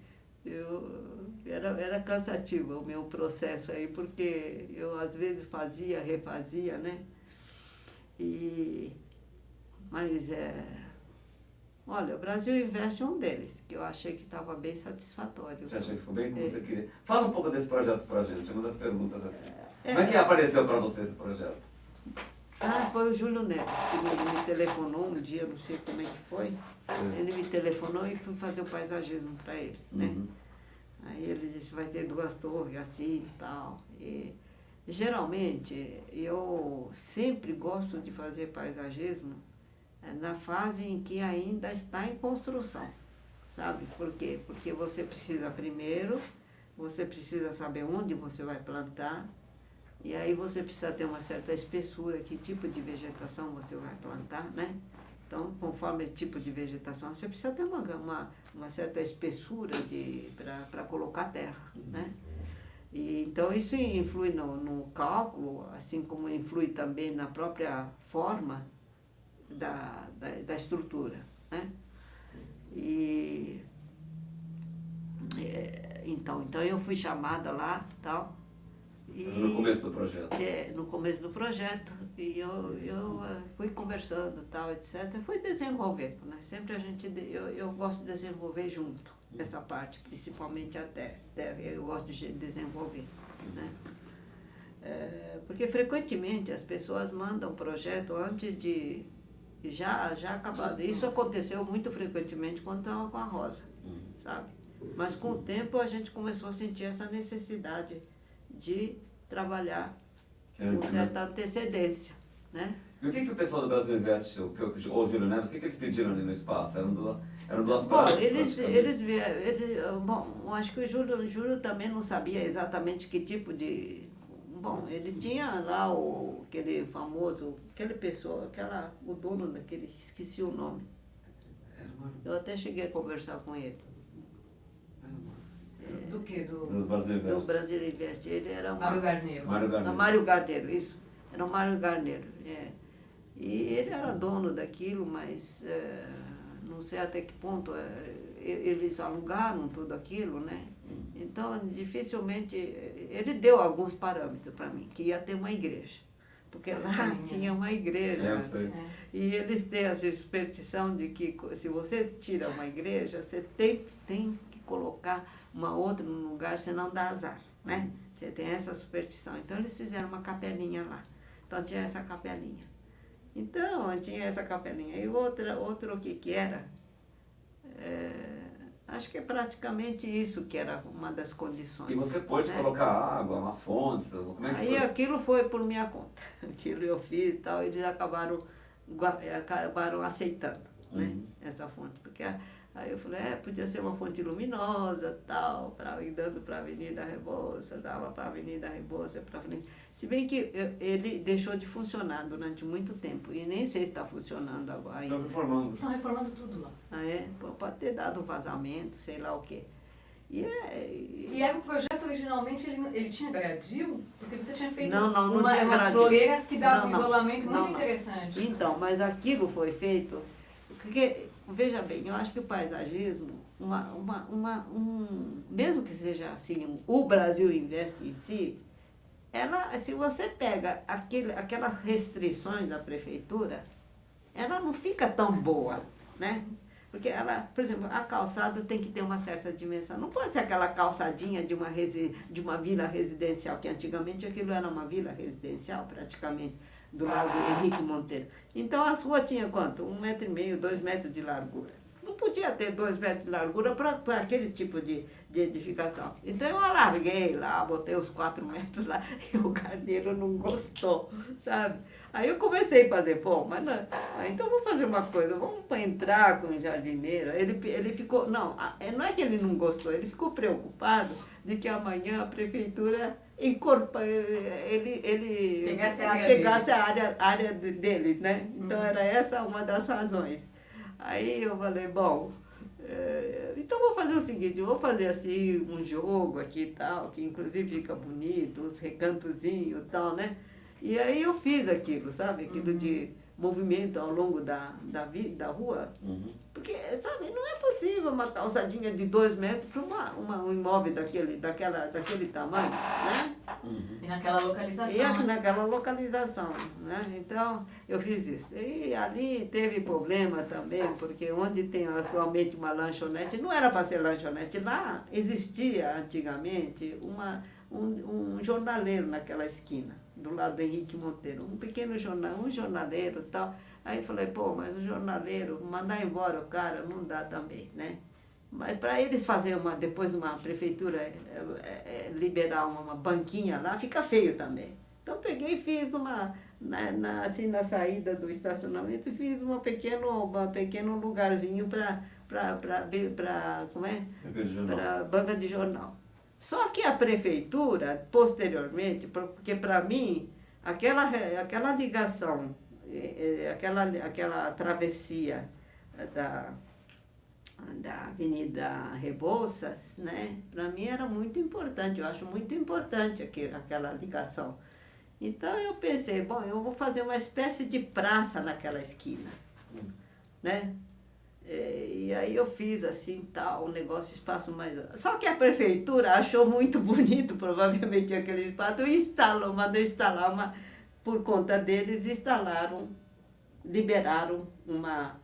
Speaker 2: Era cansativo o meu processo aí, porque eu às vezes fazia, refazia, né? Mas olha, o Brasil Investe é um deles, que eu achei que estava bem satisfatório.
Speaker 1: Você achou que ficou bem como você queria? Fala um pouco desse projeto pra gente, é uma das perguntas aqui. Como é que apareceu para você esse projeto?
Speaker 2: Foi o Júlio Neves que me telefonou um dia, não sei como é que foi. Sim. Ele me telefonou e fui fazer o paisagismo para ele, né? Aí ele disse, vai ter 2 torres assim e tal. E geralmente eu sempre gosto de fazer paisagismo na fase em que ainda está em construção, sabe? Por quê? Porque você precisa saber onde você vai plantar, e aí você precisa ter uma certa espessura, que tipo de vegetação você vai plantar, né? Então, conforme o tipo de vegetação, você precisa ter uma certa espessura para colocar terra, né? E, então, isso influi no cálculo, assim como influi também na própria forma da estrutura, né? Então eu fui chamada lá, tal.
Speaker 1: No começo do projeto?
Speaker 2: No começo do projeto, e eu fui conversando, tal, etc. Fui desenvolvendo, né? Sempre eu gosto de desenvolver junto, essa parte, principalmente até eu gosto de desenvolver, né? Porque frequentemente as pessoas mandam projeto antes de já acabado. Isso aconteceu muito frequentemente quando estava com a Rosa, sabe? Mas com o tempo a gente começou a sentir essa necessidade de trabalhar com certa antecedência, né?
Speaker 1: E o que o pessoal do Brasil Invest, ou o Júlio Neves, o que eles pediram ali no espaço? Eram duas
Speaker 2: Bom,
Speaker 1: praças?
Speaker 2: eles vieram, bom, eu acho que o Júlio também não sabia exatamente que tipo de... Bom, ele tinha lá aquele famoso, aquele pessoa, o dono daquele, esqueci o nome. Eu até cheguei a conversar com ele.
Speaker 3: Do que?
Speaker 1: Do Brasil Invest.
Speaker 2: Do Brasil Invest. Ele era
Speaker 3: Mário Garneiro.
Speaker 2: Mário Garneiro, isso. Era o Mário Garneiro, E ele era dono daquilo, mas não sei até que ponto eles alugaram tudo aquilo, né? Então, dificilmente, ele deu alguns parâmetros para mim, que ia ter uma igreja. Porque lá tinha uma igreja.
Speaker 1: Eu sei.
Speaker 2: E eles têm a superstição de que se você tira uma igreja, você tem que colocar uma outra no lugar, senão dá azar, né? Você tem essa superstição. Então, eles fizeram uma capelinha lá. Então, tinha essa capelinha. Então, tinha essa capelinha. E outro que era? Acho que é praticamente isso que era uma das condições.
Speaker 1: E você pôde colocar água, umas fontes, como é que
Speaker 2: Aí
Speaker 1: foi?
Speaker 2: aquilo foi por minha conta. Aquilo eu fiz e tal, eles acabaram aceitando, né? Essa fonte. Porque aí eu falei, podia ser uma fonte luminosa, tal, dando para a Avenida Rebouça, dava para a Avenida Rebouça, para frente. Se bem que ele deixou de funcionar durante muito tempo, e nem sei se está funcionando agora ainda.
Speaker 1: Estão reformando.
Speaker 3: Estão reformando tudo lá.
Speaker 2: Pode ter dado vazamento, sei lá o quê.
Speaker 3: E era o projeto originalmente, ele tinha gradil? Porque você tinha feito
Speaker 2: não tinha
Speaker 3: umas
Speaker 2: gradil.
Speaker 3: floreiras que davam um isolamento muito interessante.
Speaker 2: Então, mas aquilo foi feito, porque, veja bem, eu acho que o paisagismo, mesmo que seja assim, o Brasil Invest em si, se você pega aquelas restrições da prefeitura, ela não fica tão boa, né? Porque por exemplo, a calçada tem que ter uma certa dimensão. Não pode ser aquela calçadinha de uma vila residencial, que antigamente aquilo era uma vila residencial, praticamente, do lado do Henrique Monteiro. Então a rua tinha quanto? 1,5 metro, 2 metros de largura. Não podia ter 2 metros de largura para aquele tipo de edificação. Então eu alarguei lá, botei os 4 metros lá, e o Carneiro não gostou, sabe? Aí eu comecei a fazer, mas não, então vou fazer uma coisa, vamos entrar com o jardineiro. Ele ficou, não é que ele não gostou, ele ficou preocupado de que amanhã a prefeitura pegasse a área dele, né? Então era essa uma das razões. Aí eu falei, então vou fazer o seguinte, vou fazer assim um jogo aqui e tal, que inclusive fica bonito, uns recantozinhos e tal, né? E aí eu fiz aquilo, sabe? Aquilo de movimento ao longo da rua. Porque, sabe, não é possível uma calçadinha de 2 metros para um imóvel daquele tamanho, né?
Speaker 3: E naquela localização.
Speaker 2: Naquela localização, né? Então, eu fiz isso. E ali teve problema também, porque onde tem atualmente uma lanchonete, não era para ser lanchonete. Lá existia, antigamente, um jornaleiro naquela esquina, do lado do Henrique Monteiro. Um pequeno jornaleiro e tal. Aí eu falei, mas o jornaleiro, mandar embora o cara, não dá também, né? Mas para eles fazerem depois de uma prefeitura liberar uma banquinha lá, fica feio também. Então peguei e fiz na saída do estacionamento, fiz um pequeno lugarzinho para banca de jornal. Só que a prefeitura, posteriormente, porque para mim, aquela ligação, aquela travessia da Avenida Rebouças, né? Para mim era muito importante, eu acho muito importante aquela ligação. Então eu pensei, eu vou fazer uma espécie de praça naquela esquina, né? E aí eu fiz assim, tal, espaço mais... Só que a prefeitura achou muito bonito, provavelmente, aquele espaço, e mandou instalar por conta deles, liberaram uma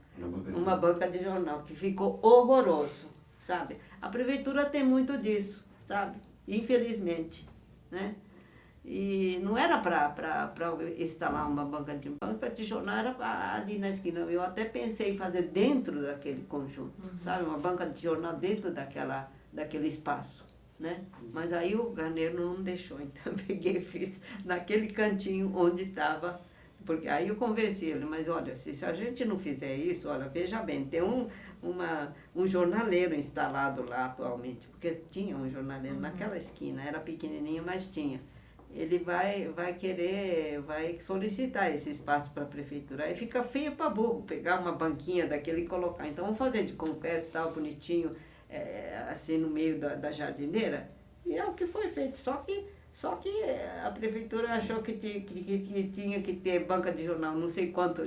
Speaker 2: banca de jornal, que ficou horroroso, sabe? A prefeitura tem muito disso, sabe? Infelizmente, né? E não era para instalar uma banca de jornal, era ali na esquina. Eu até pensei em fazer dentro daquele conjunto, sabe? Uma banca de jornal dentro daquele espaço, né? Mas aí o Garneiro não deixou, então eu peguei e fiz naquele cantinho onde estava, porque aí eu convenci ele, mas olha, se a gente não fizer isso, olha, veja bem, tem um jornaleiro instalado lá atualmente, porque tinha um jornaleiro naquela esquina, era pequenininho, mas tinha. Ele vai solicitar esse espaço para a prefeitura. Aí fica feio para burro, pegar uma banquinha daquele e colocar. Então vamos fazer de concreto, tal, bonitinho, assim no meio da jardineira. E é o que foi feito. Só que a prefeitura achou que tinha que ter banca de jornal, não sei quanto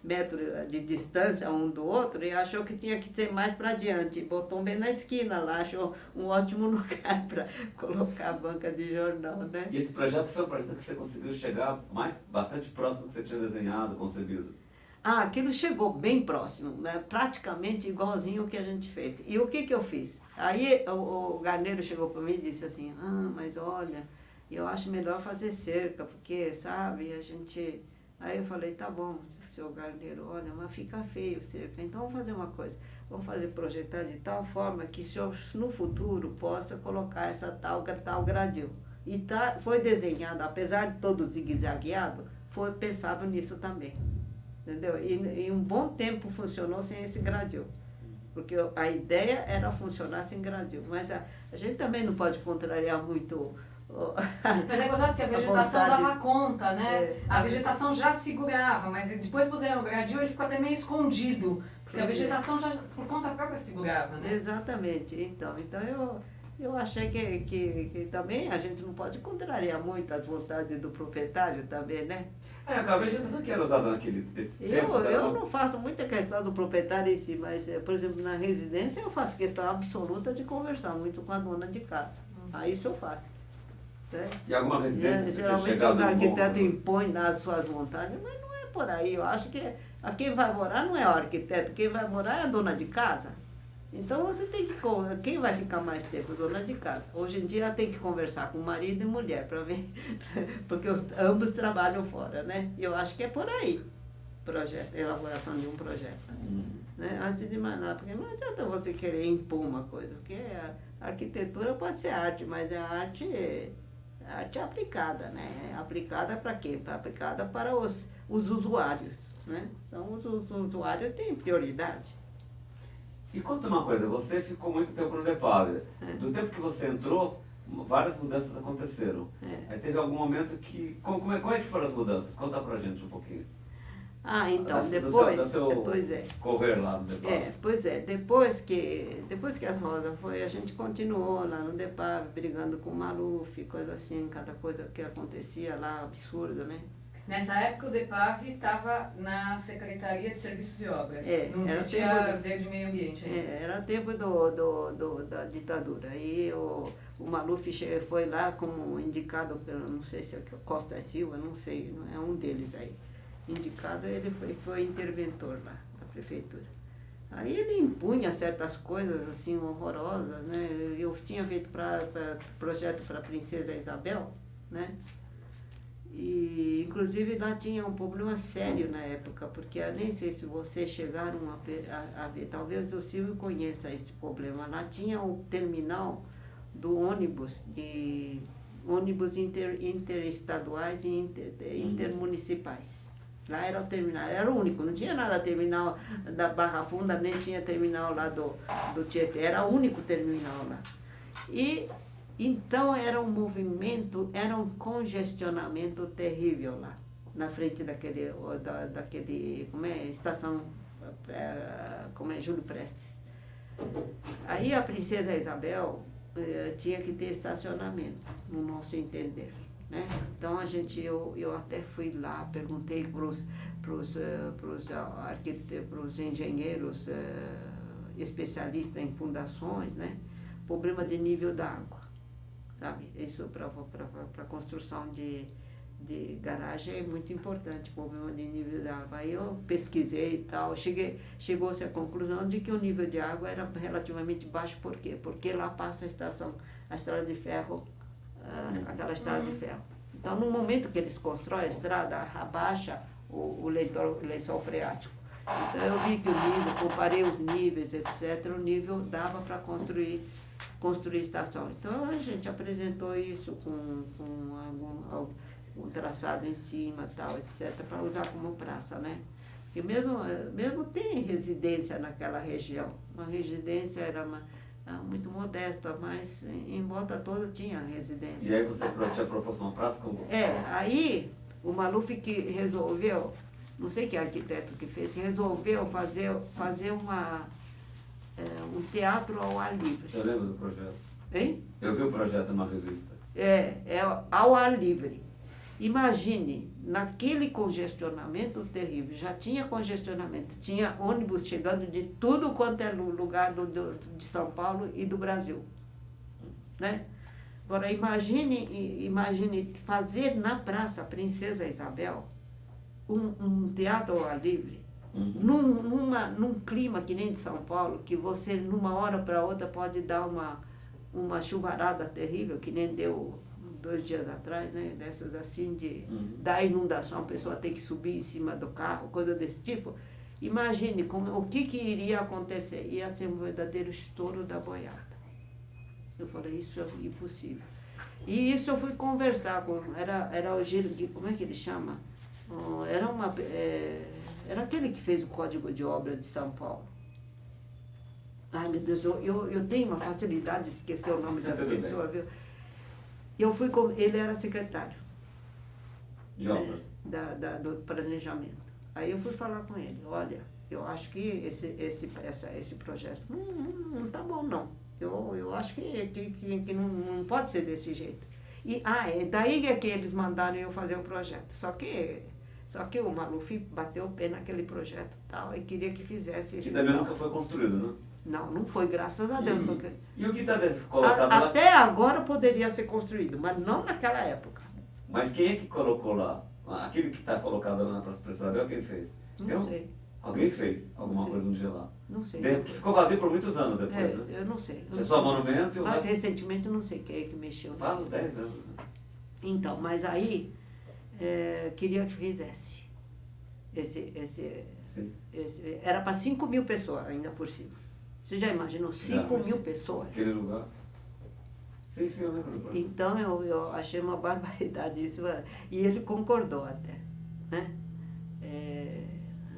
Speaker 2: metro de distância um do outro, e achou que tinha que ser mais para adiante. Botou bem na esquina lá, achou um ótimo lugar para colocar a banca de jornal, né?
Speaker 1: E esse projeto foi um projeto que você conseguiu chegar bastante próximo do que você tinha desenhado, concebido?
Speaker 2: Ah, aquilo chegou bem próximo, né? Praticamente igualzinho o que a gente fez. E o que eu fiz? Aí o Garneiro chegou para mim e disse assim, mas olha, eu acho melhor fazer cerca, porque, sabe, a gente... Aí eu falei, tá bom, seu Garneiro, olha, mas fica feio cerca, então vamos fazer uma coisa, vamos projetar de tal forma que o senhor no futuro possa colocar essa tal gradil. E foi desenhado, apesar de todo zigue-zagueado, foi pensado nisso também, entendeu? E um bom tempo funcionou sem esse gradil. Porque a ideia era funcionar sem gradil, mas a gente também não pode contrariar muito.
Speaker 3: Mas é gozado que a vegetação dava conta, né? A vegetação já segurava, mas depois puseram o gradil, ele ficou até meio escondido, porque a vegetação já por conta própria segurava, né?
Speaker 2: Exatamente. Então eu achei que também a gente não pode contrariar muito as vontades do proprietário também, né?
Speaker 1: A vegetação que era usada naquele tempo...
Speaker 2: Eu não faço muita questão do proprietário em si, mas, por exemplo, na residência eu faço questão absoluta de conversar muito com a dona de casa. Aí isso eu faço. Né?
Speaker 1: E alguma residência
Speaker 2: geralmente os arquitetos impõem as suas vontades, mas não é por aí. Eu acho que quem vai morar não é o arquiteto, quem vai morar é a dona de casa. Então você tem que... Quem vai ficar mais tempo? Dona de casa. Hoje em dia tem que conversar com marido e mulher para ver, porque ambos trabalham fora, né? E eu acho que é por aí, elaboração de um projeto. Né? Antes de mais nada, porque não adianta você querer impor uma coisa, porque a arquitetura pode ser arte, mas a arte é aplicada, né? Aplicada para quê? Aplicada para os usuários, né? Então os usuários têm prioridade.
Speaker 1: E conta uma coisa, você ficou muito tempo no DEPAV. Do tempo que você entrou, várias mudanças aconteceram. Aí teve algum momento que... Como é que foram as mudanças? Conta pra gente um pouquinho.
Speaker 2: Então, depois
Speaker 1: correr lá no DEPAV.
Speaker 2: Pois é, depois que as Rosas foi, a gente continuou lá no DEPAV, brigando com o Maluf, coisa assim, cada coisa que acontecia lá, absurda, né?
Speaker 3: Nessa época o DEPAV estava na Secretaria de Serviços e Obras. Não existia Verde Meio Ambiente ainda.
Speaker 2: Era tempo da ditadura. Aí o Maluf foi lá como indicado pelo, não sei se é Costa Silva, não sei, é um deles aí. Indicado, ele foi interventor lá da prefeitura. Aí ele impunha certas coisas assim horrorosas, né? Eu tinha feito projeto para a Princesa Isabel, né? E, inclusive, lá tinha um problema sério na época, porque eu nem sei se vocês chegaram a ver, talvez o Silvio conheça esse problema. Lá tinha o terminal do ônibus, interestaduais e intermunicipais. Lá era o terminal, era o único, não tinha nada terminal da Barra Funda, nem tinha terminal lá do Tietê, era o único terminal lá. E então era um movimento, era um congestionamento terrível lá, na frente daquele como é, estação, como é, Júlio Prestes. Aí a Princesa Isabel tinha que ter estacionamento, no nosso entender, né? Então eu até fui lá, perguntei para os engenheiros especialistas em fundações, né? Problema de nível da água. Sabe? Isso para construção de garagem é muito importante, problema de nível de água. Aí eu pesquisei e tal, chegou-se à conclusão de que o nível de água era relativamente baixo. Por quê? Porque lá passa a estrada de ferro, aquela estrada de ferro. Então, no momento que eles constroem a estrada, abaixa o lençol freático. Então, eu vi que o nível, comparei os níveis, etc., o nível dava para construir construir estação. Então a gente apresentou isso com um traçado em cima, tal, etc., para usar como praça, né? Porque mesmo tem residência naquela região. Uma residência era muito modesta, mas em volta toda tinha residência.
Speaker 1: E aí você tinha proposto uma praça com...
Speaker 2: Aí o Maluf que resolveu, não sei que arquiteto que fez, resolveu fazer um teatro ao ar livre.
Speaker 1: Eu lembro do projeto.
Speaker 2: Hein?
Speaker 1: Eu vi o projeto numa revista.
Speaker 2: Ao ar livre. Imagine, naquele congestionamento terrível, já tinha congestionamento, tinha ônibus chegando de tudo quanto é lugar de São Paulo e do Brasil, né? Agora, imagine fazer na Praça Princesa Isabel um teatro ao ar livre, num clima que nem de São Paulo, que você, numa hora para outra, pode dar uma chuvarada terrível, que nem deu 2 dias atrás, né? Dessas assim, da inundação, a pessoa tem que subir em cima do carro, coisa desse tipo. Imagine o que iria acontecer. Ia ser um verdadeiro estouro da boiada. Eu falei, isso é impossível. E isso eu fui conversar com... Era o Giro, como é que ele chama? Era aquele que fez o Código de Obra de São Paulo. Ai, meu Deus, eu tenho uma facilidade de esquecer o nome das pessoas, viu? Ele era secretário
Speaker 1: de obras,
Speaker 2: do planejamento. Aí eu fui falar com ele, olha, eu acho que esse projeto não está bom, não. Eu acho que não pode ser desse jeito. É daí que eles mandaram eu fazer o projeto. Só que o Maluf bateu o pé naquele projeto tal, e queria que fizesse isso.
Speaker 1: Que também nunca foi construído, né?
Speaker 2: Não foi, graças a Deus.
Speaker 1: E o que está colocado lá?
Speaker 2: Até agora poderia ser construído, mas não naquela época.
Speaker 1: Mas quem é que colocou lá? Aquele que está colocado lá na Praça Princesa Isabel, quem fez?
Speaker 2: Não sei.
Speaker 1: Alguém fez alguma coisa um dia lá?
Speaker 2: Não sei.
Speaker 1: Que ficou vazio por muitos anos depois, né?
Speaker 2: Eu não sei.
Speaker 1: É só monumento e o
Speaker 2: Mas
Speaker 1: resto...
Speaker 2: recentemente eu não sei quem é que mexeu.
Speaker 1: Faz uns 10 anos. Né?
Speaker 2: Então, mas aí queria que fizesse. Era para 5 mil pessoas ainda por cima. Você já imaginou? 5 mil pessoas.
Speaker 1: Aquele lugar? Sim, eu lembro do projeto.
Speaker 2: Então eu achei uma barbaridade isso. E ele concordou até. Né?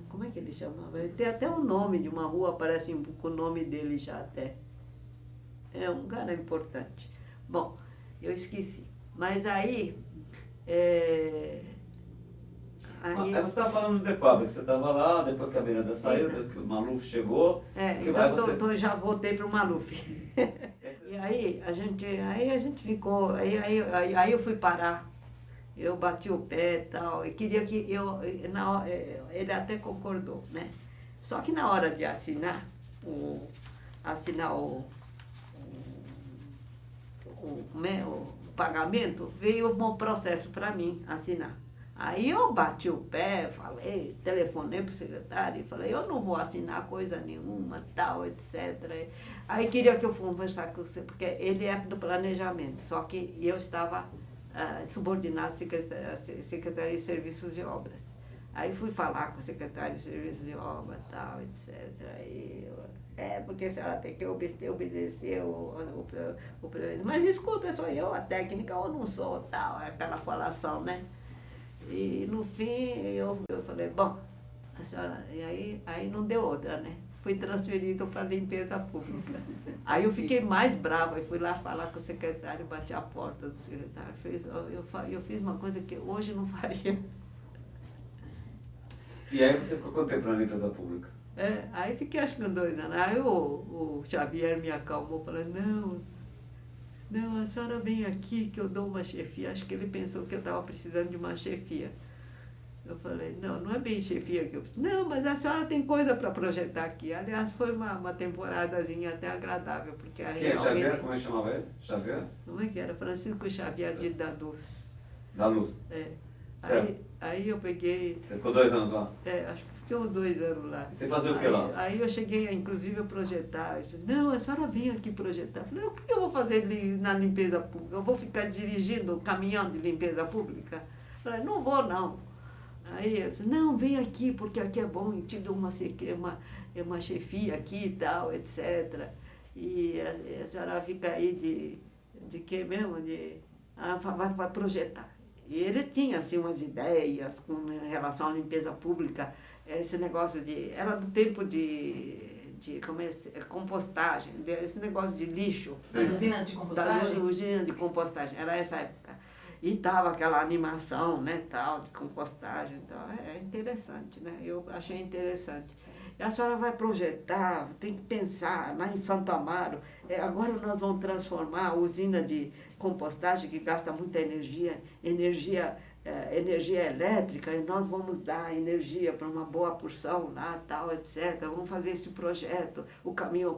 Speaker 2: Como é que ele chamava? Tem até o nome de uma rua, aparece com o nome dele já até. É um cara importante. Bom, eu esqueci. Mas aí...
Speaker 1: Aí você estava falando do Decoab, que você estava lá, depois que a Miranda saiu, que o Maluf chegou.
Speaker 2: Então já voltei para o Maluf. E aí a gente ficou, aí eu fui parar. Eu bati o pé e tal, e queria que ele até concordou, né? Só que na hora de assinar o pagamento, veio um processo para mim assinar. Aí eu bati o pé, telefonei para o secretário e falei, eu não vou assinar coisa nenhuma, tal, etc. Aí queria que eu conversasse com você, porque ele é do planejamento, só que eu estava subordinado à Secretaria de Serviços de Obras. Aí fui falar com a Secretaria de Serviços de Obras, tal, etc. Porque a senhora tem que obedecer o mas escuta, sou eu a técnica ou não sou, tal, aquela falação, né? E no fim eu falei, bom, a senhora, e aí não deu outra, né? Fui transferido para a limpeza pública. Aí eu fiquei mais brava e fui lá falar com o secretário, bati a porta do secretário. Eu fiz uma coisa que hoje não faria.
Speaker 1: E aí você ficou quanto tempo na limpeza pública?
Speaker 2: Aí fiquei acho que 2 anos. Aí o Xavier me acalmou, falando, não, a senhora vem aqui que eu dou uma chefia. Acho que ele pensou que eu estava precisando de uma chefia. Eu falei, não é bem chefia que eu preciso. Não, mas a senhora tem coisa para projetar aqui. Aliás, foi uma temporadazinha até agradável, porque aí
Speaker 1: quem é Xavier? Como é que chamava ele? Xavier?
Speaker 2: Como é que era? Francisco Xavier de da Luz.
Speaker 1: Da Luz?
Speaker 2: Aí eu peguei...
Speaker 1: Você ficou 2 anos lá?
Speaker 2: Acho que fiquei uns 2 anos lá.
Speaker 1: E você fazia o que lá?
Speaker 2: Aí eu cheguei, inclusive, a projetar. Eu disse, não, a senhora vem aqui projetar. Eu falei, o que eu vou fazer na limpeza pública? Eu vou ficar dirigindo o caminhão de limpeza pública? Eu falei, não vou, não. Aí eu disse, não, vem aqui, porque aqui é bom, te dou uma chefia aqui e tal, etc. e a senhora fica aí de que mesmo? Vai projetar. E ele tinha assim umas ideias com relação à limpeza pública, esse negócio era do tempo de compostagem, esse negócio de lixo.
Speaker 3: Das usinas de compostagem?
Speaker 2: Das usinas de compostagem, era essa época. E tava aquela animação, né, tal, de compostagem, então é interessante, né, eu achei interessante. E a senhora vai projetar, tem que pensar, lá em Santo Amaro, agora nós vamos transformar a usina de compostagem, que gasta muita energia elétrica, e nós vamos dar energia para uma boa porção lá, tal, etc. Vamos fazer esse projeto,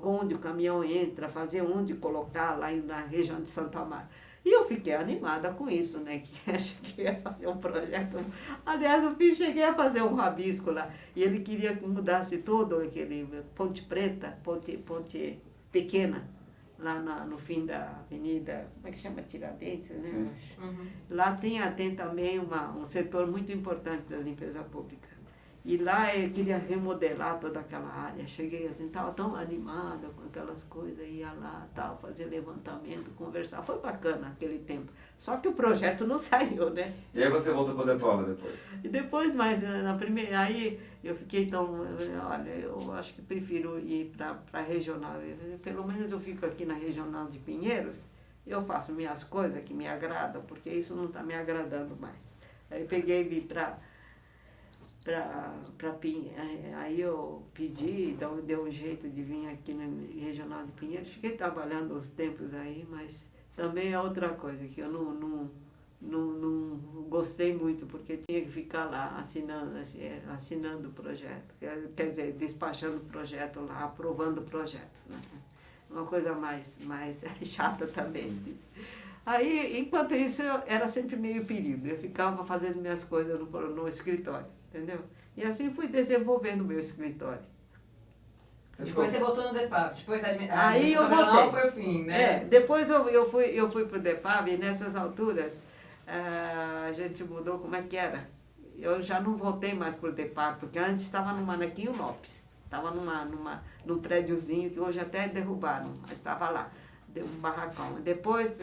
Speaker 2: onde o caminhão entra, fazer onde colocar lá na região de Santo Amaro. E eu fiquei animada com isso, né? Que acho que ia fazer um projeto. Aliás, eu cheguei a fazer um rabisco lá. E ele queria que mudasse todo aquele Ponte Preta, ponte pequena, lá no fim da avenida, como é que chama? Tiradentes, né?
Speaker 3: Uhum.
Speaker 2: Lá tem também um setor muito importante da limpeza pública. E lá eu queria remodelar toda aquela área. Cheguei assim, estava tão animada com aquelas coisas, ia lá, tal, fazer levantamento, conversar. Foi bacana aquele tempo. Só que o projeto não saiu, né?
Speaker 1: E aí você voltou para o Depova depois?
Speaker 2: E depois, mas na primeira, aí eu fiquei tão, olha, eu acho que prefiro ir para a regional. Pelo menos eu fico aqui na regional de Pinheiros, eu faço minhas coisas que me agradam, porque isso não está me agradando mais. Aí peguei e vim para aí eu pedi, deu um jeito de vir aqui na regional de Pinheiros. Fiquei trabalhando uns tempos aí, mas também é outra coisa que eu não gostei muito, porque tinha que ficar lá assinando o projeto, quer dizer, despachando o projeto lá, aprovando o projeto, né? Uma coisa mais chata também. Aí, enquanto isso, eu era sempre meio período, eu ficava fazendo minhas coisas no escritório, entendeu? E assim fui desenvolvendo o meu escritório.
Speaker 3: Depois você voltou no DEPAV, depois a
Speaker 2: Aí eu
Speaker 3: regional
Speaker 2: voltei.
Speaker 3: foi o fim, né?
Speaker 2: Depois eu fui para o DEPAV e nessas alturas a gente mudou, como é que era? Eu já não voltei mais para o DEPAV, porque antes estava no Manequinho Lopes, estava num prédiozinho que hoje até derrubaram, mas estava lá. Deu um barracão. Depois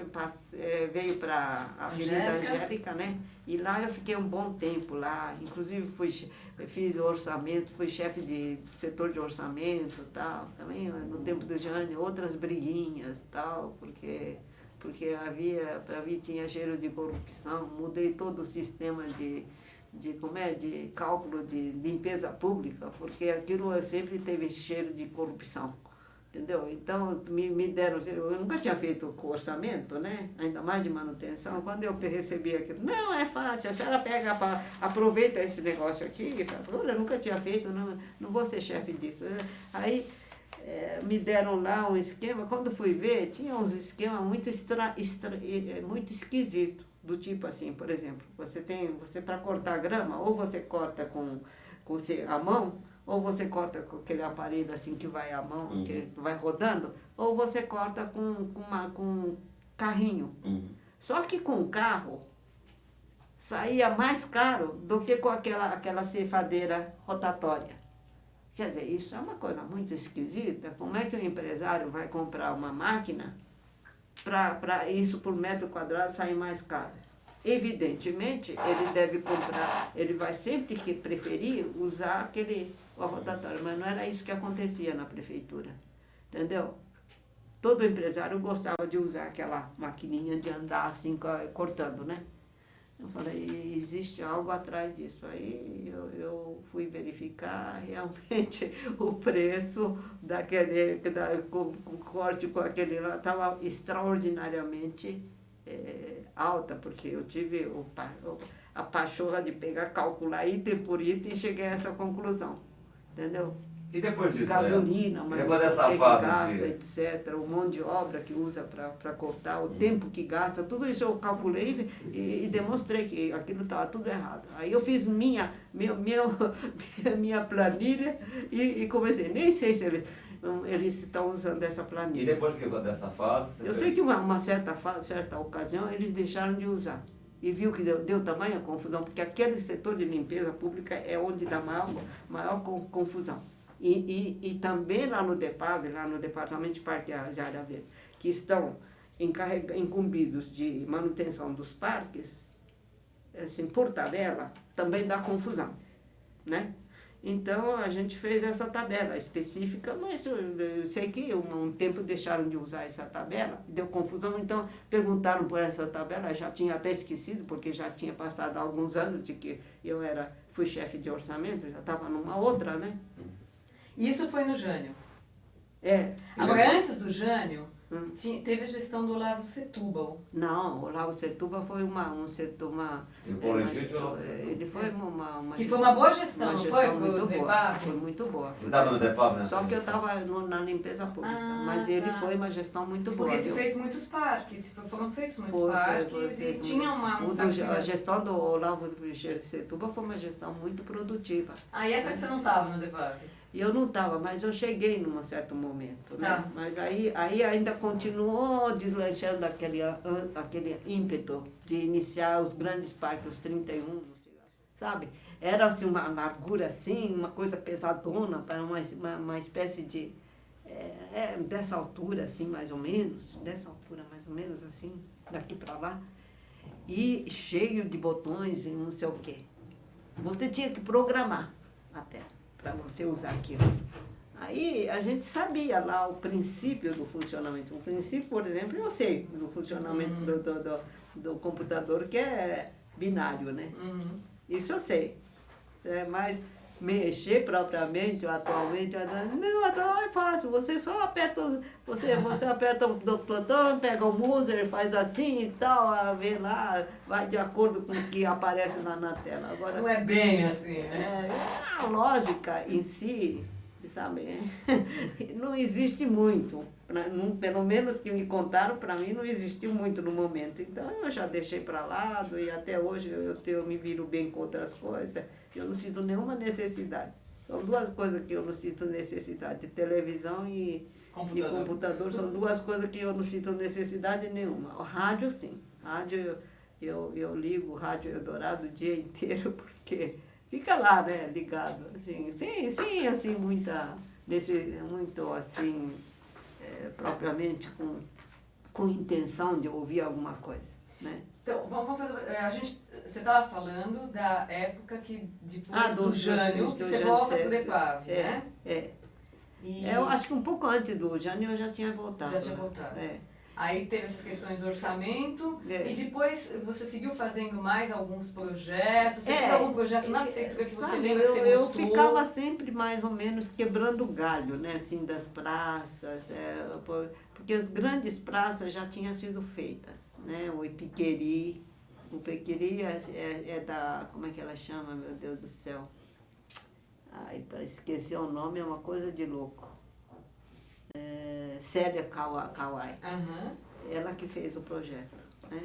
Speaker 2: veio para a Avenida Angélica, né? E lá eu fiquei um bom tempo lá. Inclusive fiz orçamento, fui chefe de setor de orçamento, tal. Também no tempo do Jânio, outras briguinhas, tal, porque tinha cheiro de corrupção. Mudei todo o sistema de cálculo de limpeza pública, porque aquilo sempre teve cheiro de corrupção. Entendeu? Então, me deram, eu nunca tinha feito orçamento, né? Ainda mais de manutenção. Quando eu recebi aquilo, não, é fácil, a senhora aproveita esse negócio aqui, e fala, eu nunca tinha feito, não vou ser chefe disso. Aí, me deram lá um esquema, quando fui ver, tinha uns esquemas muito esquisitos, do tipo assim, por exemplo, você para cortar grama, ou você corta com a mão, ou você corta com aquele aparelho assim que vai à mão, que vai rodando, ou você corta com carrinho. Só que com o carro saía mais caro do que com aquela ceifadeira rotatória. Quer dizer, isso é uma coisa muito esquisita. Como é que o empresário vai comprar uma máquina para isso por metro quadrado sair mais caro? Evidentemente, ele vai sempre preferir usar o rotatório, mas não era isso que acontecia na prefeitura, entendeu? Todo empresário gostava de usar aquela maquininha de andar assim, cortando, né? Eu falei, existe algo atrás disso. Aí eu fui verificar, realmente o preço com corte com aquele lá estava extraordinariamente alta, porque eu tive a pachorra de calcular item por item e cheguei a essa conclusão, entendeu?
Speaker 1: E depois disso?
Speaker 2: Gasolina, mas
Speaker 1: depois
Speaker 2: não sei o que
Speaker 1: fase
Speaker 2: gasta, etc. O mão de obra que usa para cortar, o tempo que gasta, tudo isso eu calculei e demonstrei que aquilo estava tudo errado. Aí eu fiz minha planilha e comecei, nem sei se eles estão usando essa planilha.
Speaker 1: E depois dessa fase?
Speaker 2: Eu sei que uma certa ocasião eles deixaram de usar. E viu que deu tamanha confusão, porque aquele setor de limpeza pública é onde dá maior confusão. E também lá no DEPAV, lá no Departamento de Parque de Área Verde, que estão incumbidos de manutenção dos parques, assim, por tabela, também dá confusão, né? Então, a gente fez essa tabela específica, mas eu sei que um tempo deixaram de usar essa tabela, deu confusão, então perguntaram por essa tabela, já tinha até esquecido, porque já tinha passado alguns anos de que eu fui chefe de orçamento, já estava numa outra, né?
Speaker 3: Isso foi no Jânio?
Speaker 2: É.
Speaker 3: Agora, antes do Jânio, teve a gestão do Olavo Setúbal.
Speaker 2: Não, o Olavo Setúbal foi um setor, ele foi uma
Speaker 3: que foi uma boa gestão,
Speaker 2: uma
Speaker 3: não
Speaker 2: gestão
Speaker 3: foi?
Speaker 2: muito
Speaker 3: Do
Speaker 2: boa,
Speaker 3: DEPAV?
Speaker 2: foi muito boa.
Speaker 1: Você estava no DEPAV, né?
Speaker 2: Só que eu estava na limpeza pública, mas ele foi uma gestão muito boa.
Speaker 3: Porque se fez muitos parques, foram feitos muitos
Speaker 2: Foi
Speaker 3: parques e tinha
Speaker 2: a gestão do Olavo Setúbal foi uma gestão muito produtiva.
Speaker 3: Ah, e essa que você não estava no DEPAV?
Speaker 2: E eu não estava, mas eu cheguei num certo momento, né?
Speaker 3: Tá.
Speaker 2: Mas aí ainda continuou deslanchando aquele ímpeto de iniciar os grandes parques, os 31, não sei lá, sabe? Era assim uma largura assim, uma coisa pesadona, para uma espécie de... dessa altura assim, mais ou menos, assim, daqui para lá, e cheio de botões e não sei o quê. Você tinha que programar até para você usar aquilo. Aí a gente sabia lá o princípio do funcionamento. O princípio, por exemplo, eu sei do funcionamento do computador, que é binário, né? Isso eu sei. Mas mexer propriamente, atualmente, não, é fácil. Você só aperta, você aperta o botão, pega o mouse, faz assim e tal, vê lá, vai de acordo com o que aparece lá na tela. Agora,
Speaker 3: não é bem assim, né?
Speaker 2: A lógica em si, sabe, não existe muito. Pelo menos que me contaram, para mim não existiu muito no momento. Então eu já deixei para lado e até hoje eu me viro bem com outras coisas. Eu não sinto nenhuma necessidade. São duas coisas que eu não sinto necessidade. Televisão e computador são duas coisas que eu não sinto necessidade nenhuma. O rádio, sim. Rádio, eu ligo o Rádio Eldorado o dia inteiro, porque fica lá, né, ligado. Assim, sim, assim, muito assim, propriamente com intenção de ouvir alguma coisa, né?
Speaker 3: Então, vamos fazer... você estava falando da época que depois do Jânio, que você volta para o DEPAV, né?
Speaker 2: Eu acho que um pouco antes do Jânio eu já tinha voltado.
Speaker 3: Já tinha voltado. Aí teve essas questões do orçamento e depois você seguiu fazendo mais alguns projetos. Você fez algum projeto na prefeitura que você lembra que você gostou?
Speaker 2: Eu ficava sempre mais ou menos quebrando galho, né, assim, das praças, porque as grandes praças já tinham sido feitas, né, o Ipiqueri é da, como é que ela chama, meu Deus do céu? Ai, para esquecer o nome é uma coisa de louco. Célia Kawai. Ela que fez o projeto, né?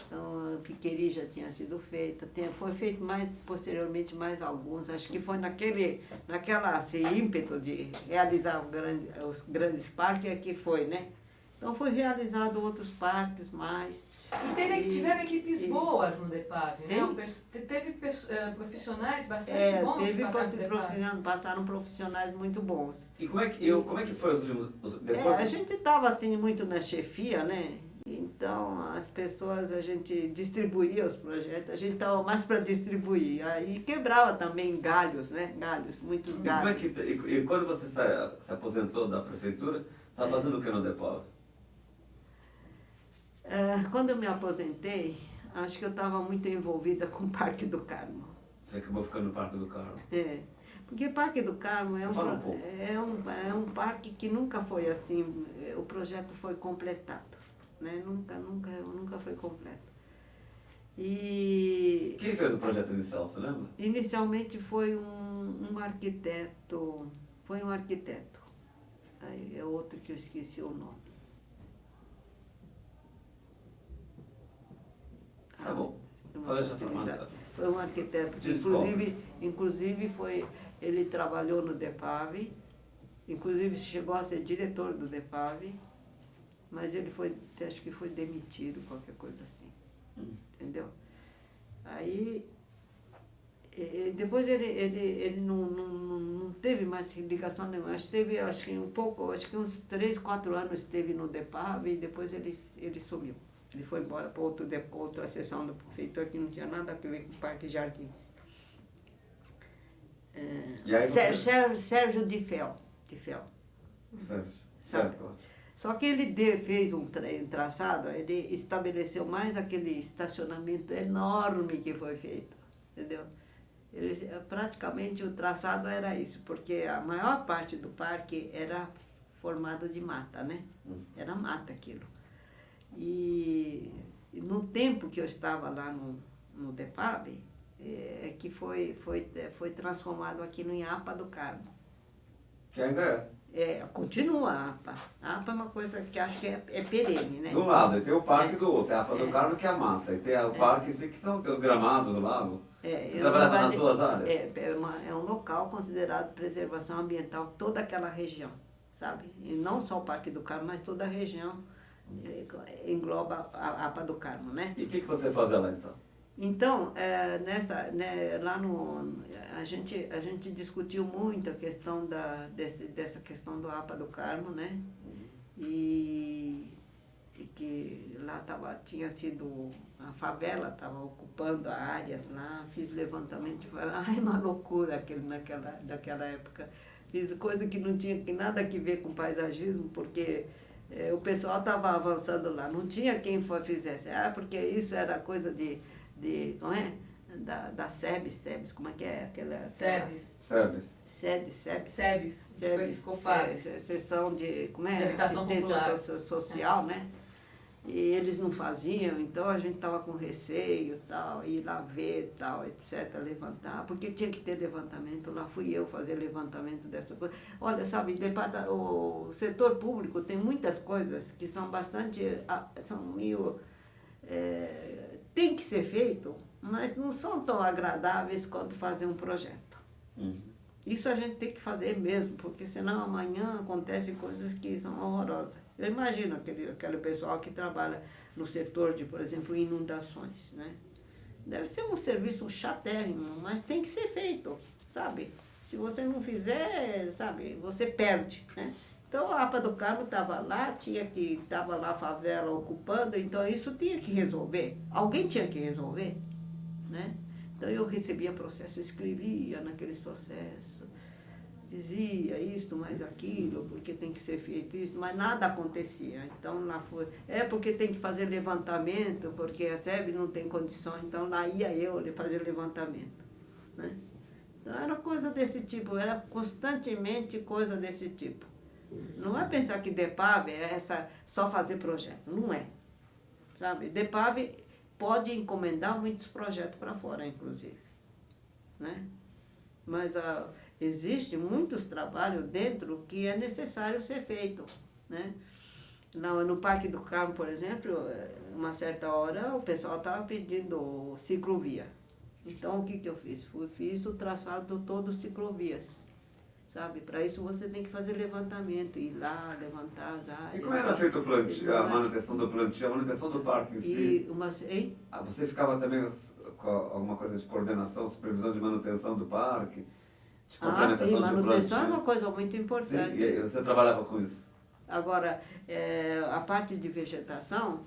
Speaker 2: Então, a Piqueri já tinha sido feita, foi feito mais, posteriormente mais alguns, acho que foi naquela assim, ímpeto de realizar os grandes parques que foi, né? Então foi realizado outros parques mais.
Speaker 3: E tiveram equipes boas no DEPAV, né? Teve profissionais bastante bons que passaram no DEPAV.
Speaker 2: Passaram profissionais muito bons.
Speaker 1: E como é que foi os últimos...
Speaker 2: A gente estava assim muito na chefia, né? Então as pessoas, a gente distribuía os projetos, a gente estava mais para distribuir. Aí quebrava também galhos, né? Muitos galhos.
Speaker 1: E quando você se aposentou da prefeitura, você estava fazendo o que no DEPAV?
Speaker 2: Quando eu me aposentei, acho que eu estava muito envolvida com o Parque do Carmo.
Speaker 1: Você acabou ficando no Parque do Carmo?
Speaker 2: Porque o Parque do Carmo é um parque que nunca foi assim, o projeto foi completado, né? Nunca foi completo. E
Speaker 1: quem fez o projeto inicial, você lembra?
Speaker 2: Inicialmente foi um arquiteto, aí é outro que eu esqueci o nome.
Speaker 1: Tá bom.
Speaker 2: Foi um arquiteto que, inclusive ele trabalhou no DEPAV, inclusive chegou a ser diretor do DEPAV, mas ele acho que foi demitido, qualquer coisa assim. Entendeu? Aí, depois ele não teve mais ligação nenhuma. Esteve, acho que um pouco, acho que uns 3, 4 anos esteve no DEPAV e depois ele sumiu. Ele foi embora para outra seção do prefeitura que não tinha nada a ver com o Parque Jardins.
Speaker 1: E aí
Speaker 2: Sérgio de Fel.
Speaker 1: Certo.
Speaker 2: Só que ele fez um traçado, ele estabeleceu mais aquele estacionamento enorme que foi feito, entendeu? Praticamente o traçado era isso, porque a maior parte do parque era formado de mata, né? Era mata aquilo. E no tempo que eu estava lá no DEPAV, que foi transformado aqui no APA do Carmo.
Speaker 1: Que ainda
Speaker 2: Continua a APA. A APA é uma coisa que acho que é perene, né?
Speaker 1: do lado, e tem o parque do outro, tem a APA do Carmo que é a mata, e tem o parque que são tem os gramados do lado. Você trabalhava nas duas áreas?
Speaker 2: É um local considerado de preservação ambiental, toda aquela região, sabe? E não só o Parque do Carmo, mas toda a região engloba a APA do Carmo, né?
Speaker 1: E o que você fazia lá então?
Speaker 2: Então, a gente discutiu muito a questão dessa questão do APA do Carmo, né? E que lá tinha sido, a favela estava ocupando áreas lá, fiz levantamento, uma loucura naquela época. Fiz coisa que não tinha nada a ver com paisagismo, porque o pessoal estava avançando lá, não tinha quem fizesse, porque isso era coisa como é? Da SEBS, como é que é?
Speaker 3: SEBS, depois ficou FABS.
Speaker 2: Sessão de, como é?
Speaker 3: De habitação popular.
Speaker 2: Social, né? E eles não faziam, então a gente estava com receio, tal, ir lá ver, tal, etc., levantar, porque tinha que ter levantamento, lá fui eu fazer levantamento dessa coisa. Olha, sabe, o setor público tem muitas coisas que são são meio, tem que ser feito, mas não são tão agradáveis quanto fazer um projeto. Isso a gente tem que fazer mesmo, porque senão amanhã acontecem coisas que são horrorosas. Eu imagino aquele pessoal que trabalha no setor de, por exemplo, inundações, né? Deve ser um serviço chatérrimo, mas tem que ser feito, sabe? Se você não fizer, sabe, você perde, né? Então a APA do Carmo estava lá, estava lá a favela ocupando, então isso tinha que resolver. Alguém tinha que resolver, né? Então eu recebia processo, escrevia naqueles processos, dizia isto, mais aquilo, porque tem que ser feito isso, mas nada acontecia. Então lá foi, porque tem que fazer levantamento, porque a SEB não tem condição, então lá ia eu fazer levantamento, né? Então era coisa desse tipo, era constantemente coisa desse tipo. Não é pensar que DEPAV é só fazer projeto, não é, sabe? DEPAV pode encomendar muitos projetos para fora, inclusive, né? Mas existem muitos trabalhos dentro que é necessário ser feito, né? No Parque do Carmo, por exemplo, uma certa hora o pessoal estava pedindo ciclovia. Então o que eu fiz? Fiz o traçado todo ciclovias, sabe? Para isso você tem que fazer levantamento, ir lá, levantar as áreas.
Speaker 1: E como era feito o plantio, a manutenção do plantio, a manutenção do parque em si? Você ficava também com alguma coisa de coordenação, supervisão de manutenção do parque? De complementação
Speaker 2: sim,
Speaker 1: do
Speaker 2: manutenção
Speaker 1: plantio?
Speaker 2: é uma coisa muito importante.
Speaker 1: Sim, e você trabalhava com isso?
Speaker 2: Agora, a parte de vegetação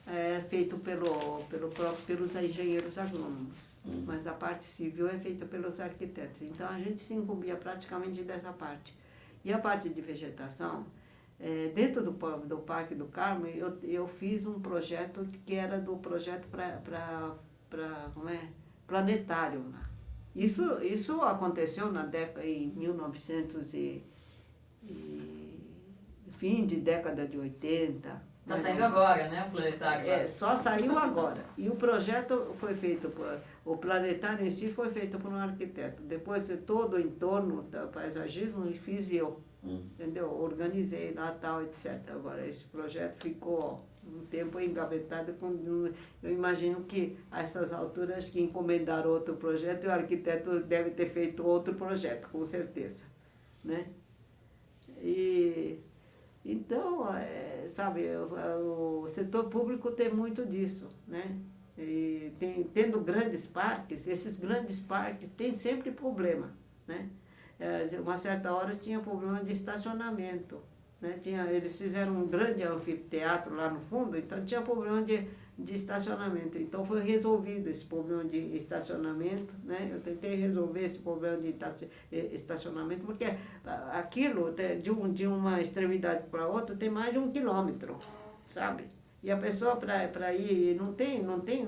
Speaker 2: é feita pelos engenheiros agrônomos, mas a parte civil é feita pelos arquitetos. Então, a gente se incumbia praticamente dessa parte. E a parte de vegetação, dentro do Parque do Carmo, eu fiz um projeto que era do projeto planetário lá. Isso aconteceu em 1900 fim de década de 80.
Speaker 3: Está saindo agora, né, o planetário?
Speaker 2: Só saiu agora. E o projeto foi feito, o planetário em si foi feito por um arquiteto. Depois todo o entorno do paisagismo fiz eu, entendeu? Organizei lá, tal, etc. Agora esse projeto ficou um tempo engavetado. Eu imagino que a essas alturas que encomendaram outro projeto, o arquiteto deve ter feito outro projeto, com certeza, né? Então, sabe, o setor público tem muito disso, né? E tendo grandes parques, esses grandes parques têm sempre problema, né? uma certa hora tinha problema de estacionamento. Né? Eles fizeram um grande anfiteatro lá no fundo, então tinha problema de estacionamento. Então foi resolvido esse problema de estacionamento, né? Eu tentei resolver esse problema de estacionamento, porque aquilo, de uma extremidade para outra, tem mais de 1 quilômetro, sabe? E a pessoa para ir não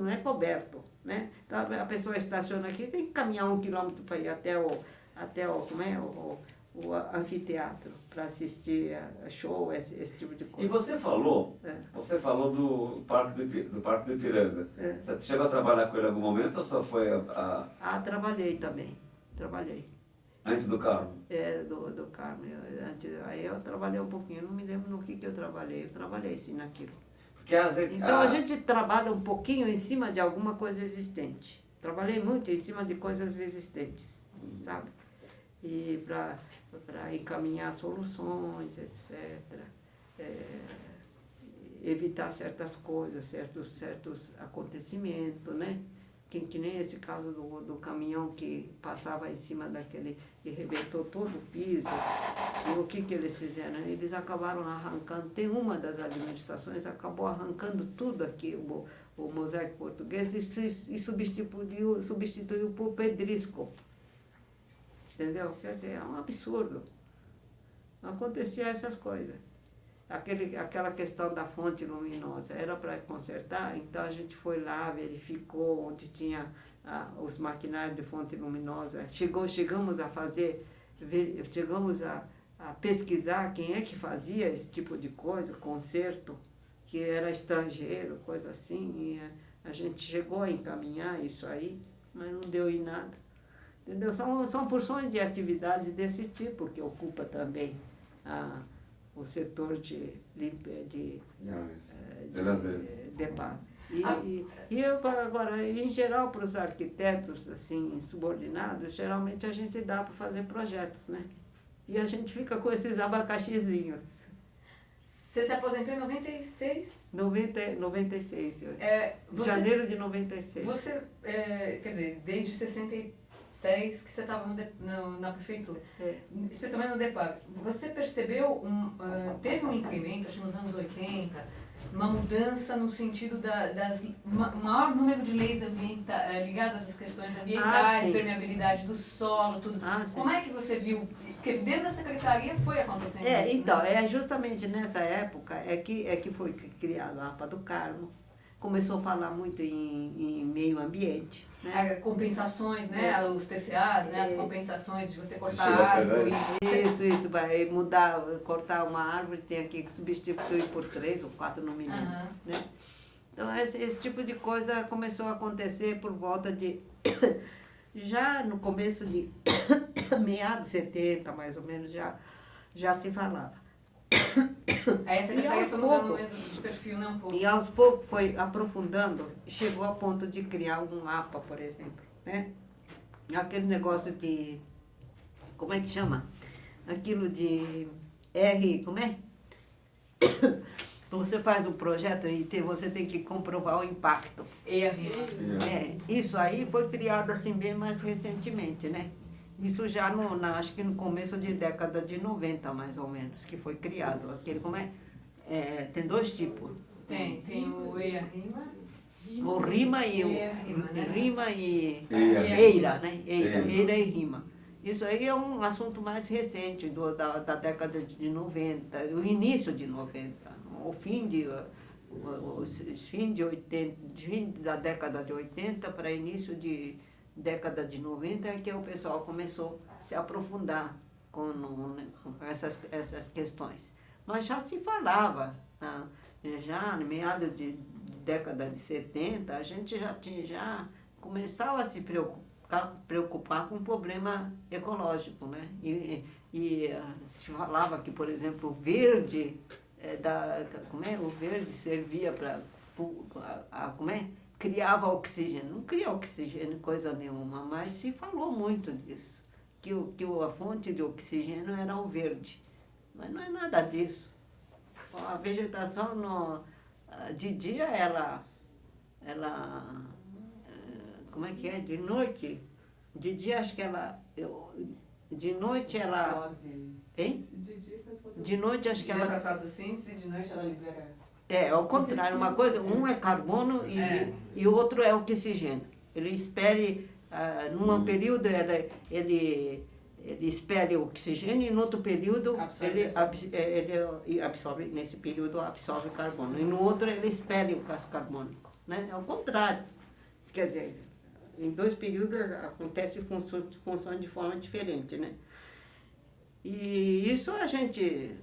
Speaker 2: é coberto, né? Então a pessoa estaciona aqui, tem que caminhar 1 quilômetro para ir até o anfiteatro, para assistir a show, esse tipo de coisa.
Speaker 1: E você falou do Parque do Ipiranga. Você chegou a trabalhar com ele em algum momento ou só foi
Speaker 2: Trabalhei também, trabalhei.
Speaker 1: antes do Carmo?
Speaker 2: Do Carmo. Aí eu trabalhei um pouquinho, não me lembro no que eu trabalhei sim naquilo.
Speaker 1: Porque
Speaker 2: Então a gente trabalha um pouquinho em cima de alguma coisa existente. Trabalhei muito em cima de coisas existentes, sabe? E para encaminhar soluções, etc. Evitar certas coisas, certos acontecimentos, né? Que nem esse caso do caminhão que passava em cima daquele e rebentou todo o piso. E o que eles fizeram? Eles acabaram arrancando, tem uma das administrações, acabou arrancando tudo aqui, o mosaico português, e substituiu por pedrisco. Entendeu? Quer dizer, é um absurdo. Acontecia essas coisas. Aquela questão da fonte luminosa era para consertar, então a gente foi lá, verificou onde tinha os maquinários de fonte luminosa. Chegamos a pesquisar quem é que fazia esse tipo de coisa, conserto, que era estrangeiro, coisa assim, e a gente chegou a encaminhar isso aí, mas não deu em nada. Entendeu? São porções de atividades desse tipo que ocupa também o setor de DEPAR. E eu, agora, em geral, para os arquitetos assim, subordinados, geralmente a gente dá para fazer projetos, né? E a gente fica com esses abacaxizinhos.
Speaker 3: Você se aposentou em 96?
Speaker 2: 96, janeiro de 96.
Speaker 3: Você, quer dizer, desde 66 que você estava na prefeitura, especialmente no DEPAR. Você percebeu, teve um incremento, acho que nos anos 80, uma mudança no sentido maior número de leis ligadas às questões ambientais, permeabilidade do solo, tudo. Como é que você viu? Porque dentro da secretaria foi acontecendo isso.
Speaker 2: Então,
Speaker 3: né?
Speaker 2: Justamente nessa época que foi criado a APA do Carmo. Começou a falar muito em meio ambiente. Né?
Speaker 3: Compensações, né? Os TCAs, né? As compensações de você cortar a árvore.
Speaker 2: Isso, vai cortar uma árvore, tem que substituir por 3 ou 4, no mínimo. Né? Então, esse tipo de coisa começou a acontecer por volta de... Já no começo de meados de 70, mais ou menos, já se falava.
Speaker 3: Aí a secretaria foi mudando mesmo de perfil, né, um pouco.
Speaker 2: E aos poucos foi aprofundando, chegou a ponto de criar um APA, por exemplo, né? Aquele negócio de... Como é que chama? Aquilo de como é? Você faz um projeto e você tem que comprovar o impacto. Isso aí foi criado assim bem mais recentemente, né? Isso já acho que no começo de década de 90, mais ou menos, que foi criado. Aquele, tem 2 tipos.
Speaker 3: Tem o EIA-RIMA.
Speaker 2: O RIMA e EIRA, né? EIRA e RIMA. Isso aí é um assunto mais recente, da década de 90, o início de 90, o fim da década de 80 para início de década de 90 é que o pessoal começou a se aprofundar com essas questões. Mas já se falava, já no meados de década de 70, a gente já começava a se preocupar com o problema ecológico, né? E se falava que, por exemplo, o verde, o verde servia para criava oxigênio. Não cria oxigênio coisa nenhuma, mas se falou muito disso, que a fonte de oxigênio era o verde. Mas não é nada disso. A vegetação, de dia, ela como é que é? De noite, de dia acho que De noite ela...
Speaker 4: Absorve.
Speaker 2: Hein?
Speaker 4: De dia faz fotossíntese.
Speaker 2: De noite acho
Speaker 3: De
Speaker 2: que
Speaker 3: dia
Speaker 2: ela...
Speaker 3: ela faz a síntese, de noite ela libera.
Speaker 2: É, ao contrário, uma coisa, um é carbono e o outro é oxigênio. Ele espere, num período ele espere oxigênio e no outro período ele absorve, nesse período absorve carbono. E no outro ele espere o gás carbônico, né? É o contrário. Quer dizer, em 2 períodos acontece funciona de forma diferente, né? E isso a gente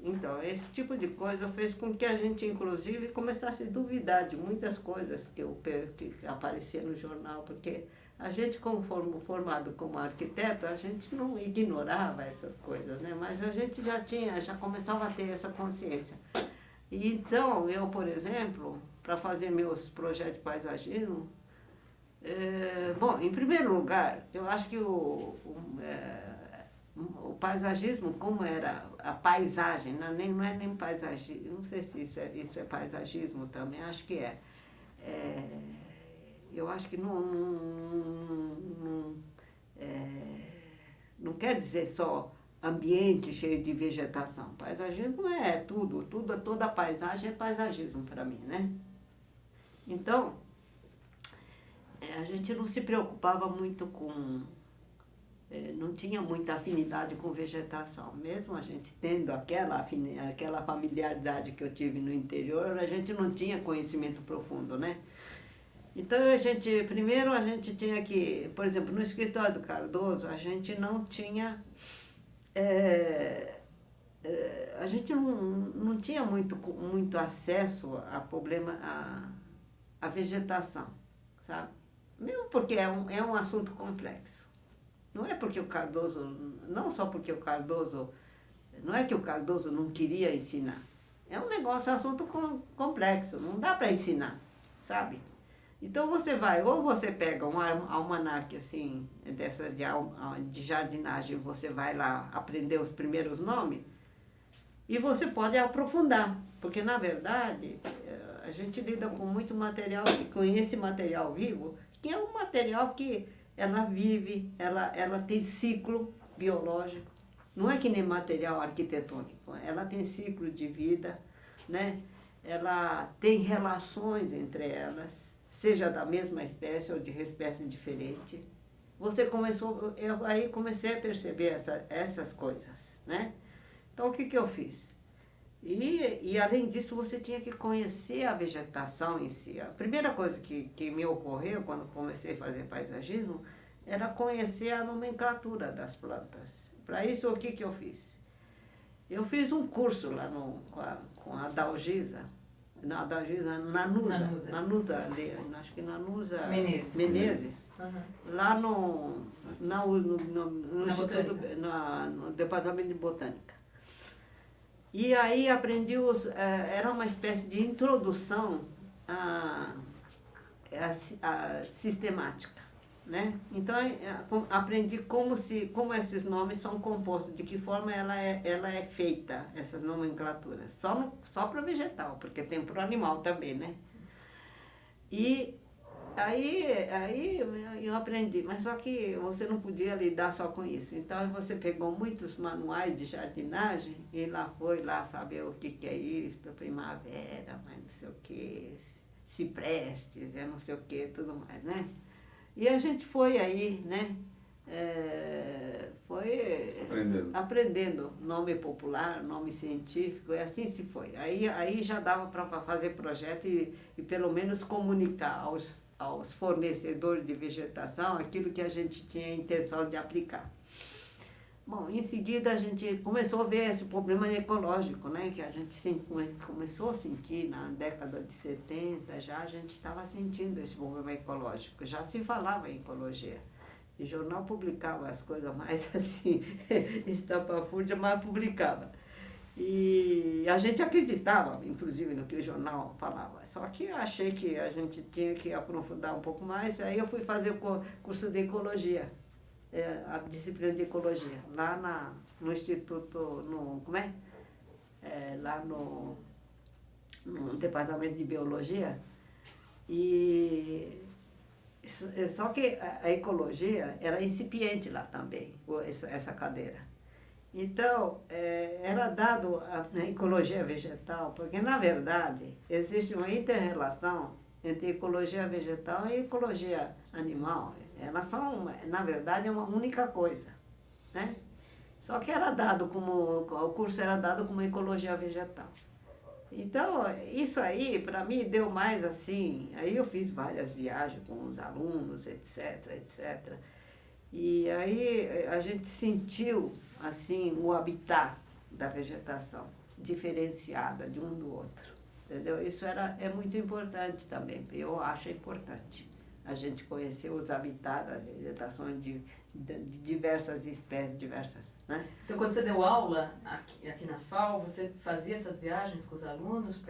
Speaker 2: então, esse tipo de coisa fez com que a gente, inclusive, começasse a duvidar de muitas coisas que apareciam no jornal, porque a gente, como formado como arquiteto, a gente não ignorava essas coisas, né? Mas a gente já começava a ter essa consciência. E então, eu, por exemplo, para fazer meus projetos de paisagismo, bom, em primeiro lugar, eu acho que o paisagismo, como era a paisagem, não é nem paisagismo, não sei se isso é paisagismo também, acho que é. Eu acho que não quer dizer só ambiente cheio de vegetação. Paisagismo é tudo, toda a paisagem é paisagismo para mim, né? Então, a gente não se preocupava muito não tinha muita afinidade com vegetação. Mesmo a gente tendo aquela familiaridade que eu tive no interior, a gente não tinha conhecimento profundo, né? Então, primeiro a gente tinha que, por exemplo, no escritório do Cardoso, a gente não tinha, a gente não tinha muito acesso a a vegetação, sabe? Mesmo porque é um assunto complexo. Não é porque o Cardoso, não só porque o Cardoso, não é que o Cardoso não queria ensinar. É um assunto complexo, não dá para ensinar, sabe? Então ou você pega um almanaque assim, dessa de jardinagem, você vai lá aprender os primeiros nomes, e você pode aprofundar, porque na verdade a gente lida com muito material, com esse material vivo, que é um material que ela vive, ela tem ciclo biológico. Não é que nem material arquitetônico, ela tem ciclo de vida, né? Ela tem relações entre elas, seja da mesma espécie ou de espécie diferente. Eu aí comecei a perceber essas coisas, né? Então o que eu fiz? E além disso, você tinha que conhecer a vegetação em si. A primeira coisa que me ocorreu quando comecei a fazer paisagismo era conhecer a nomenclatura das plantas. Para isso, o que eu fiz? Eu fiz um curso lá com a Dalgisa, Nanusa, acho que Nanusa Menezes, lá no Instituto, no Departamento de Botânica. E aí aprendi era uma espécie de introdução à sistemática, né? Então aprendi como esses nomes são compostos, de que forma ela é feita, essas nomenclaturas. Só para o vegetal, porque tem para o animal também, né? E aí eu aprendi, mas só que você não podia lidar só com isso. Então você pegou muitos manuais de jardinagem e foi lá saber o que é isso, primavera, mas não sei o que, ciprestes, não sei o que, tudo mais, né? E a gente foi aí, né? Foi aprendendo nome popular, nome científico, e assim se foi. Aí já dava para fazer projeto e pelo menos comunicar aos fornecedores de vegetação aquilo que a gente tinha a intenção de aplicar. Bom, em seguida a gente começou a ver esse problema ecológico, né, que a gente começou a sentir na década de 70, já a gente estava sentindo esse problema ecológico, já se falava em ecologia. O jornal publicava as coisas mais assim, estapafúrdia, mas publicava. E a gente acreditava, inclusive, no que o jornal falava. Só que eu achei que a gente tinha que aprofundar um pouco mais. Aí eu fui fazer o curso de ecologia, a disciplina de ecologia, lá no Instituto, lá no Departamento de Biologia. E Só que a ecologia era incipiente lá também, essa cadeira. Então, era dado a ecologia vegetal, porque, na verdade, existe uma inter-relação entre ecologia vegetal e ecologia animal. Elas são, na verdade, uma única coisa, né? Só que o curso era dado como ecologia vegetal. Então, isso aí, para mim, deu mais assim. Aí eu fiz várias viagens com os alunos, etc, etc. E aí a gente sentiu, assim, o habitat da vegetação, diferenciada de um do outro. Entendeu? Isso é muito importante também, eu acho importante. A gente conhecer os habitats da vegetação de diversas espécies, diversas, né?
Speaker 3: Então, quando você deu aula aqui na FAO, você fazia essas viagens com os alunos?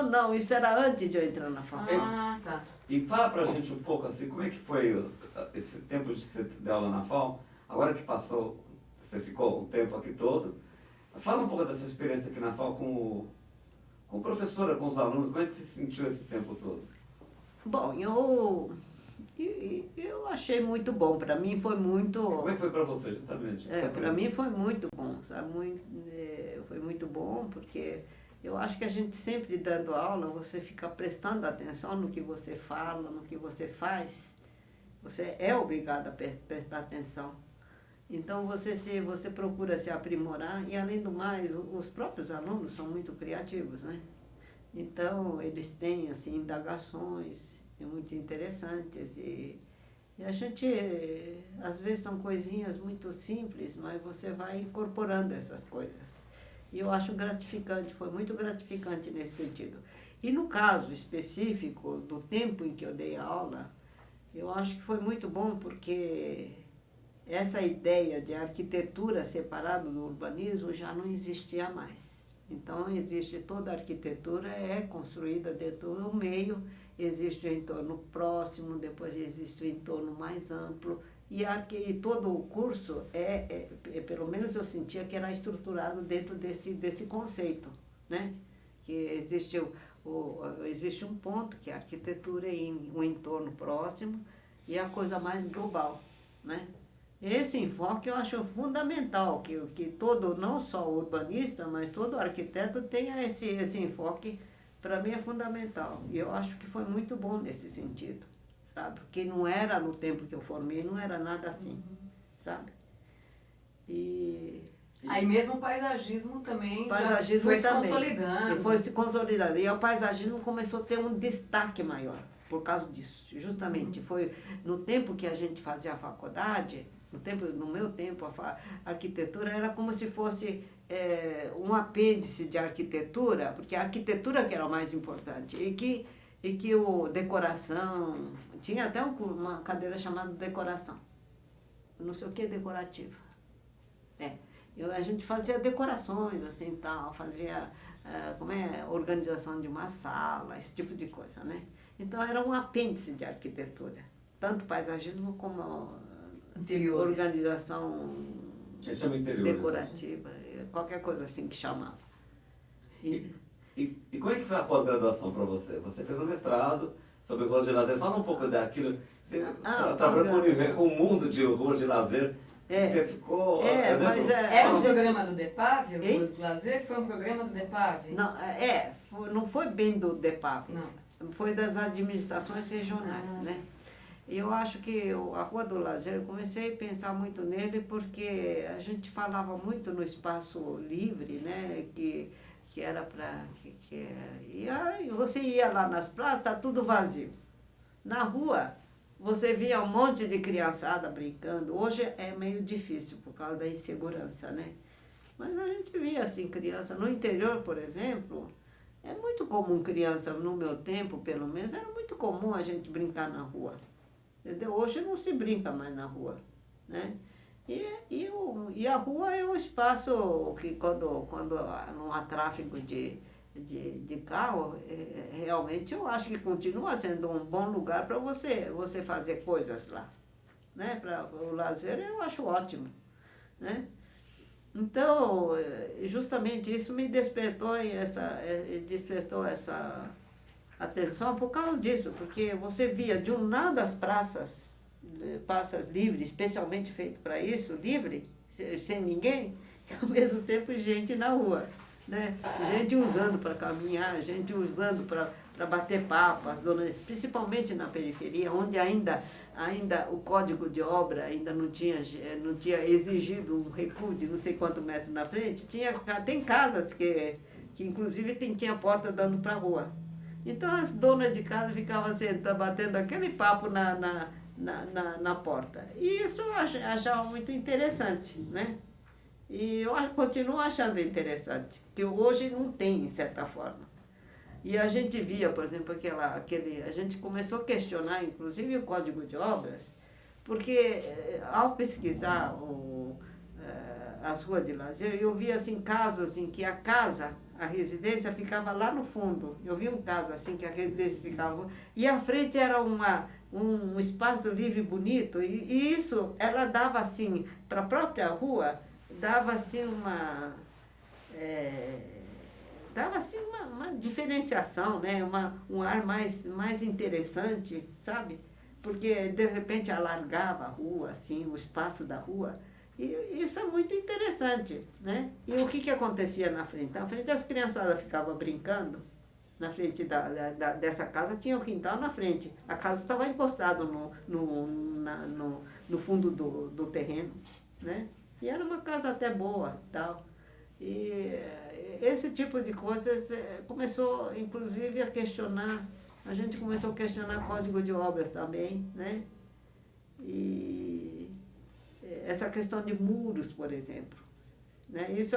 Speaker 2: Não, isso era antes de eu entrar na FAO.
Speaker 3: Ah, tá.
Speaker 1: E fala pra gente um pouco assim, como é que foi esse tempo que você deu aula na FAO, agora que passou, você ficou o tempo aqui todo, fala um pouco dessa experiência aqui na FAO com professora, com os alunos, como é que você sentiu esse tempo todo?
Speaker 2: Bom, eu achei muito bom, para mim foi muito...
Speaker 1: Como é que foi para você, justamente?
Speaker 2: Para mim foi muito bom, sabe? Foi muito bom, porque eu acho que a gente sempre dando aula, você fica prestando atenção no que você fala, no que você faz, você é obrigado a prestar atenção. Então você procura se aprimorar e, além do mais, os próprios alunos são muito criativos, né? Então eles têm assim, indagações muito interessantes e a gente, às vezes são coisinhas muito simples, mas você vai incorporando essas coisas. E eu acho gratificante, foi muito gratificante nesse sentido. E no caso específico do tempo em que eu dei a aula, eu acho que foi muito bom porque essa ideia de arquitetura separada do urbanismo já não existia mais. Então, existe toda a arquitetura, é construída dentro do meio, existe o entorno próximo, depois existe o entorno mais amplo, e todo o curso, pelo menos eu sentia que era estruturado dentro desse conceito, né? Que existe existe um ponto, que é a arquitetura e o entorno próximo, e a coisa mais global, né? Esse enfoque eu acho fundamental, que todo, não só o urbanista, mas todo arquiteto tenha esse enfoque, para mim é fundamental. E eu acho que foi muito bom nesse sentido, sabe? Porque não era, no tempo que eu formei, não era nada assim, sabe?
Speaker 3: Aí mesmo o paisagismo também
Speaker 2: paisagismo
Speaker 3: foi se
Speaker 2: também,
Speaker 3: consolidando.
Speaker 2: E foi se consolidando. E o paisagismo começou a ter um destaque maior por causa disso. Justamente, foi no tempo que a gente fazia a faculdade, no meu tempo, a arquitetura era como se fosse um apêndice de arquitetura, porque a arquitetura que era o mais importante, e que decoração, tinha até uma cadeira chamada decoração, não sei o que decorativa. A gente fazia decorações, assim, tal, fazia organização de uma sala, esse tipo de coisa, né? Então era um apêndice de arquitetura, tanto paisagismo como
Speaker 3: interiores.
Speaker 2: Organização decorativa, qualquer coisa assim que chamava.
Speaker 1: E como é que foi a pós-graduação para você? Você fez um mestrado sobre ruas de lazer. Fala um pouco daquilo. Você trabalhou com o mundo de ruas de lazer. Você ficou...
Speaker 3: Era um programa do DEPAV, Ruas de Lazer? Foi um programa do DEPAV?
Speaker 2: Não, não foi bem do DEPAV.
Speaker 3: Não.
Speaker 2: Foi das administrações regionais, né? E eu acho que a Rua do Lazer, eu comecei a pensar muito nele porque a gente falava muito no espaço livre, né? Que era para... E aí você ia lá nas praças, tá tudo vazio. Na rua, você via um monte de criançada brincando. Hoje é meio difícil por causa da insegurança, né? Mas a gente via assim criança. No interior, por exemplo, é muito comum criança, no meu tempo pelo menos, era muito comum a gente brincar na rua. Entendeu? Hoje não se brinca mais na rua, né? E a rua é um espaço que quando não há tráfego de carro, realmente eu acho que continua sendo um bom lugar para você fazer coisas lá, né? Para o lazer eu acho ótimo, né? Então, justamente isso me despertou essa atenção por causa disso, porque você via de um lado as praças livres, especialmente feito para isso, livre, sem ninguém, e ao mesmo tempo gente na rua, né? Gente usando para caminhar, gente usando para bater papo, principalmente na periferia, onde ainda o código de obra ainda não tinha exigido um recuo de não sei quantos metros na frente. Tem casas que inclusive tinha porta dando para a rua. Então as donas de casa ficavam sentadas, batendo aquele papo na porta. E isso eu achava muito interessante, né? E eu continuo achando interessante, que hoje não tem, de certa forma. E a gente via, por exemplo, a gente começou a questionar, inclusive, o Código de Obras, porque ao pesquisar as ruas de lazer, eu via assim, casos em que a residência ficava lá no fundo. Eu vi um caso assim, que a residência ficava... E à frente era um espaço livre bonito, e isso, ela dava assim, para a própria rua, dava assim uma diferenciação, né? Um ar mais interessante, sabe? Porque, de repente, alargava a rua, assim, o espaço da rua. E isso é muito interessante, né? E o que acontecia na frente? Na frente, as criançadas ficavam brincando. Na frente dessa casa tinha o quintal na frente. A casa estava encostada no fundo do terreno, né? E era uma casa até boa, tal. E esse tipo de coisas começou, inclusive, a gente começou a questionar Código de Obras também, né? E essa questão de muros, por exemplo, né? Isso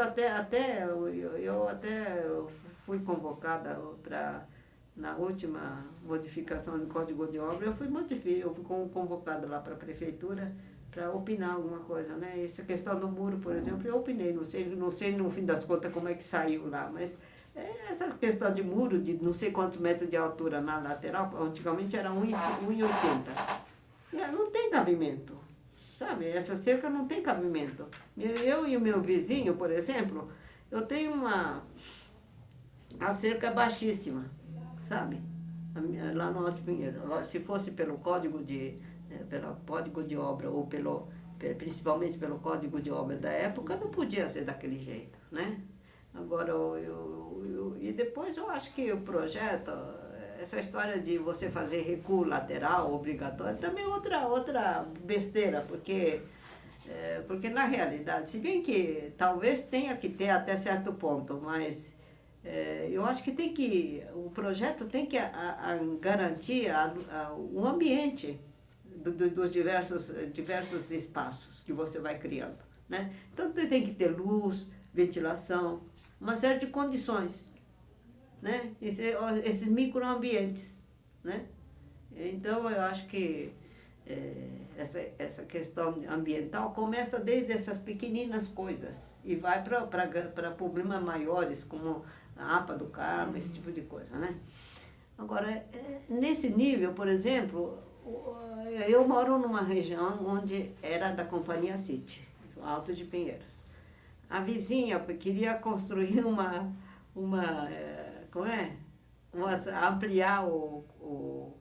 Speaker 2: eu fui convocada na última modificação do Código de Obras, eu fui convocada lá para a prefeitura para opinar alguma coisa, né? Essa questão do muro, por exemplo, eu opinei, não sei no fim das contas como é que saiu lá, mas essa questão de muro, de não sei quantos metros de altura na lateral, antigamente era 1,80. Não tem cabimento, sabe? Essa cerca não tem cabimento. Eu e o meu vizinho, por exemplo, eu tenho a cerca baixíssima, sabe? Lá no Alto Pinheiro. Agora, se fosse pelo Código de Obra, ou principalmente pelo Código de Obra da época, não podia ser daquele jeito, né? Agora, e depois eu acho que o projeto, essa história de você fazer recuo lateral obrigatório, também é outra besteira, porque na realidade, se bem que talvez tenha que ter até certo ponto, mas eu acho que o projeto tem que garantir o ambiente dos diversos espaços que você vai criando, né? Então tem que ter luz, ventilação, uma série de condições, né? Esses microambientes, né? Então eu acho que essa questão ambiental começa desde essas pequeninas coisas e vai para problemas maiores, como a APA do Carmo, esse tipo de coisa, né? Agora, nesse nível, por exemplo, eu moro numa região onde era da Companhia City, Alto de Pinheiros. A vizinha queria construir ampliar o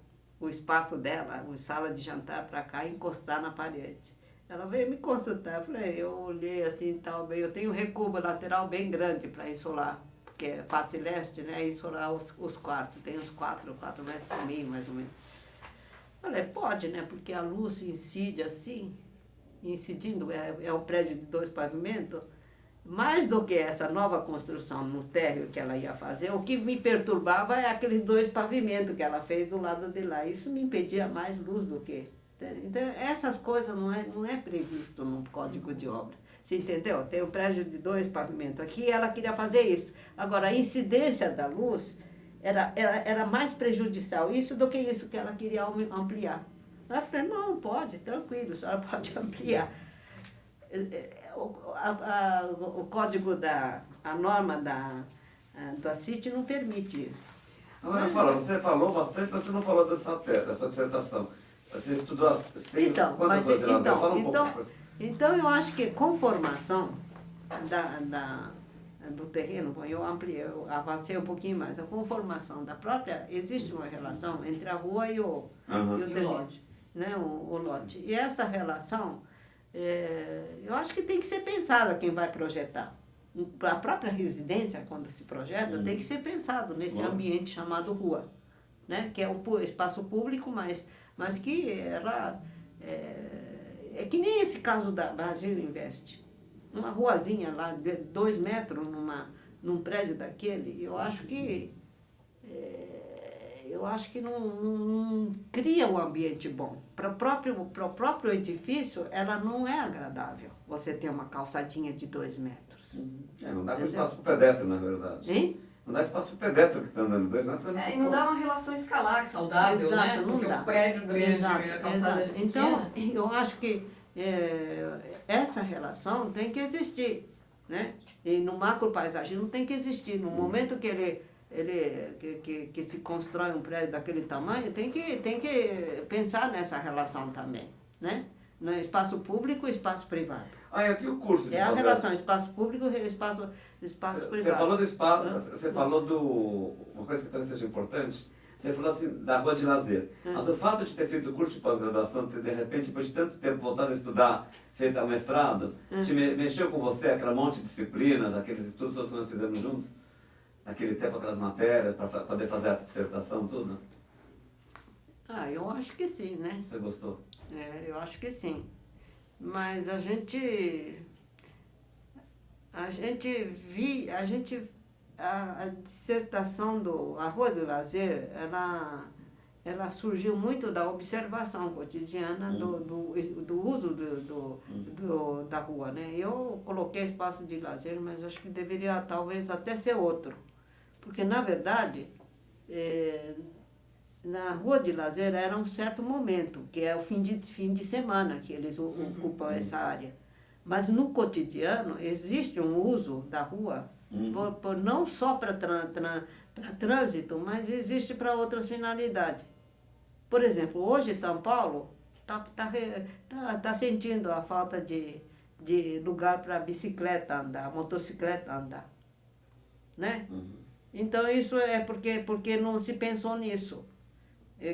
Speaker 2: espaço dela, a sala de jantar para cá, e encostar na parede. Ela veio me consultar, eu olhei assim, eu tenho um recuo lateral bem grande para insolar, porque é face leste, né? Insolar os quartos, tem uns 4 metros e meio, mais ou menos. Falei, pode, né? Porque a luz incide assim, incidindo, é um prédio de 2 pavimentos. Mais do que essa nova construção no térreo que ela ia fazer, o que me perturbava é aqueles 2 pavimentos que ela fez do lado de lá. Isso me impedia mais luz do que... Então, essas coisas não é previsto no Código de Obra. Você entendeu? Tem um prédio de 2 pavimentos aqui, ela queria fazer isso. Agora, a incidência da luz era mais prejudicial isso do que isso que ela queria ampliar. Aí eu falei, não, pode, tranquilo, a senhora pode ampliar. O código a norma da CIT não permite isso.
Speaker 1: Agora, você falou bastante, mas você não falou dessa dissertação. Você estudou quantas coisas lá? Fala um pouco.
Speaker 2: Então eu acho que com formação do terreno, bom, eu ampliei, eu avancei um pouquinho mais, a conformação da própria, existe uma relação entre a rua e o terreno,
Speaker 3: lote.
Speaker 2: né, o lote. E essa relação, eu acho que tem que ser pensada quem vai projetar. A própria residência, quando se projeta, tem que ser pensado nesse ambiente chamado rua, né, que é um espaço público, mas que ela é que nem esse caso da Brasil Invest. Uma ruazinha lá de 2 metros num prédio daquele, eu acho que não cria um ambiente bom. Para o próprio edifício, ela não é agradável. Você ter uma calçadinha de 2 metros.
Speaker 1: Não dá espaço para o pedestre, na verdade.
Speaker 2: Hein?
Speaker 1: Não dá espaço para o pedestre que está andando 2 metros.
Speaker 3: E não dá uma relação escalar saudável,
Speaker 2: Exato,
Speaker 3: né?
Speaker 2: não
Speaker 3: Porque
Speaker 2: dá.
Speaker 3: o prédio grande
Speaker 2: Exato,
Speaker 3: e a calçada
Speaker 2: exato.
Speaker 3: pequena.
Speaker 2: Então, eu acho que essa relação tem que existir, né? E no macropaisagismo tem que existir. No momento que que se constrói um prédio daquele tamanho, tem que pensar nessa relação também, né? No espaço público e espaço privado.
Speaker 1: E aqui o curso de
Speaker 2: É a
Speaker 1: pós-graduação.
Speaker 2: relação espaço público e espaço privado.
Speaker 1: Você falou do espaço, você falou uma coisa que talvez seja importante, você falou assim, da rua de lazer. Mas o fato de ter feito o curso de pós-graduação, ter de repente, depois de tanto tempo voltado a estudar, feito o mestrado, te mexeu com você, aquele monte de disciplinas, aqueles estudos todos que nós fizemos juntos? Naquele tempo, aquelas matérias, para poder fazer a dissertação, tudo?
Speaker 2: Eu acho que sim, né?
Speaker 1: Você gostou?
Speaker 2: Eu acho que sim. Mas a dissertação a Rua do Lazer, ela surgiu muito da observação cotidiana do uso da rua, né? Eu coloquei espaço de lazer, mas acho que deveria talvez até ser outro. Porque, na verdade, na Rua de Lazer era um certo momento, que é o fim de semana que eles ocupam essa área. Mas no cotidiano existe um uso da rua, não só para trânsito, mas existe para outras finalidades. Por exemplo, hoje São Paulo está sentindo a falta de lugar para bicicleta andar, motocicleta andar, né? Então isso é porque não se pensou nisso,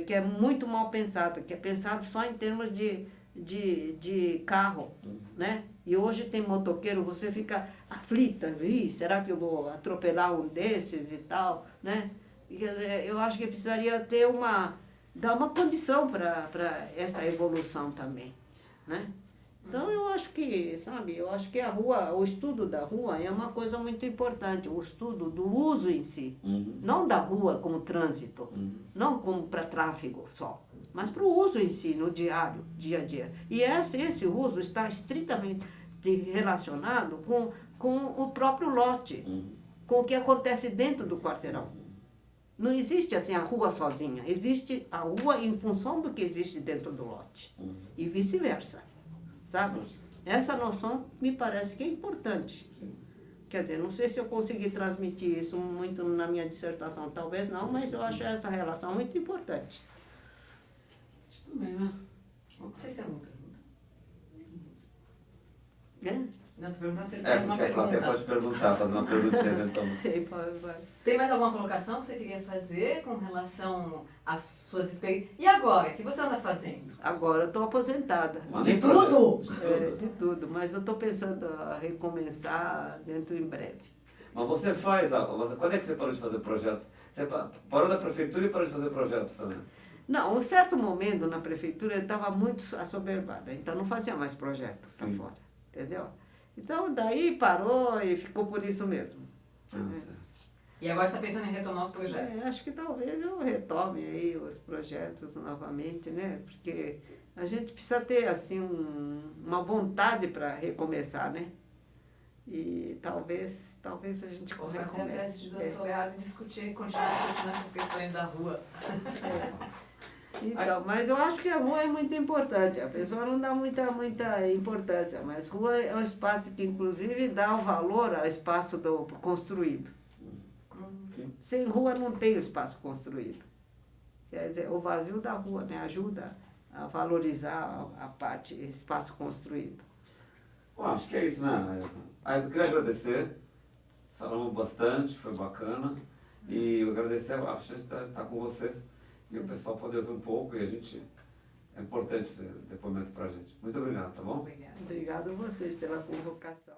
Speaker 2: que é muito mal pensado, que é pensado só em termos de carro, né? E hoje tem motoqueiro, você fica aflita, será que eu vou atropelar um desses e tal, né? Quer dizer, eu acho que precisaria dar uma condição para essa evolução também, né? Então eu acho que a rua, o estudo da rua é uma coisa muito importante, o estudo do uso em si, não da rua como trânsito, não como para tráfego só, mas para o uso em si, no dia a dia. E esse uso está estritamente relacionado com o próprio lote, com o que acontece dentro do quarteirão. Não existe assim a rua sozinha, existe a rua em função do que existe dentro do lote, e vice-versa. Sabe? Essa noção me parece que é importante. Quer dizer, não sei se eu consegui transmitir isso muito na minha dissertação, talvez não, mas eu acho essa relação muito importante.
Speaker 1: Isso também, né?
Speaker 3: Vocês têm alguma pergunta? Não, estou perguntando se vocês têm alguma
Speaker 1: porque a plateia
Speaker 3: pergunta.
Speaker 1: pode perguntar, fazer uma perguntinha eventualmente.
Speaker 2: Sei, vai.
Speaker 3: Tem mais alguma colocação que você queria fazer com relação às suas experiências? E agora, o que você anda fazendo?
Speaker 2: Agora eu estou aposentada.
Speaker 3: De tudo?
Speaker 2: De tudo, mas eu estou pensando a recomeçar dentro em breve.
Speaker 1: Mas você quando é que você parou de fazer projetos? Você parou da prefeitura e parou de fazer projetos também?
Speaker 2: Não, um certo momento na prefeitura eu estava muito assoberbada, então não fazia mais projetos para fora, entendeu? Então daí parou e ficou por isso mesmo.
Speaker 3: E agora você está pensando em retomar os projetos?
Speaker 2: Acho que talvez eu retome aí os projetos novamente, né? Porque a gente precisa ter assim uma vontade para recomeçar, né? E talvez a gente
Speaker 3: Vou fazer a tese
Speaker 2: recomece.
Speaker 3: de doutorado e continuar discutindo essas questões da rua.
Speaker 2: Então, mas eu acho que a rua é muito importante. A pessoa não dá muita importância, mas rua é um espaço que, inclusive, dá o valor ao espaço construído.
Speaker 1: Sim.
Speaker 2: Sem rua não tem o espaço construído. Quer dizer, o vazio da rua, né, ajuda a valorizar a parte, espaço construído.
Speaker 1: Bom, acho que é isso, né? Eu queria agradecer falamos bastante, foi bacana. E eu agradecer a chance de estar com você e o pessoal poder ouvir um pouco. E a gente, é importante esse depoimento para a gente. Muito obrigado, tá bom?
Speaker 3: Obrigada.
Speaker 2: Obrigado a vocês pela convocação.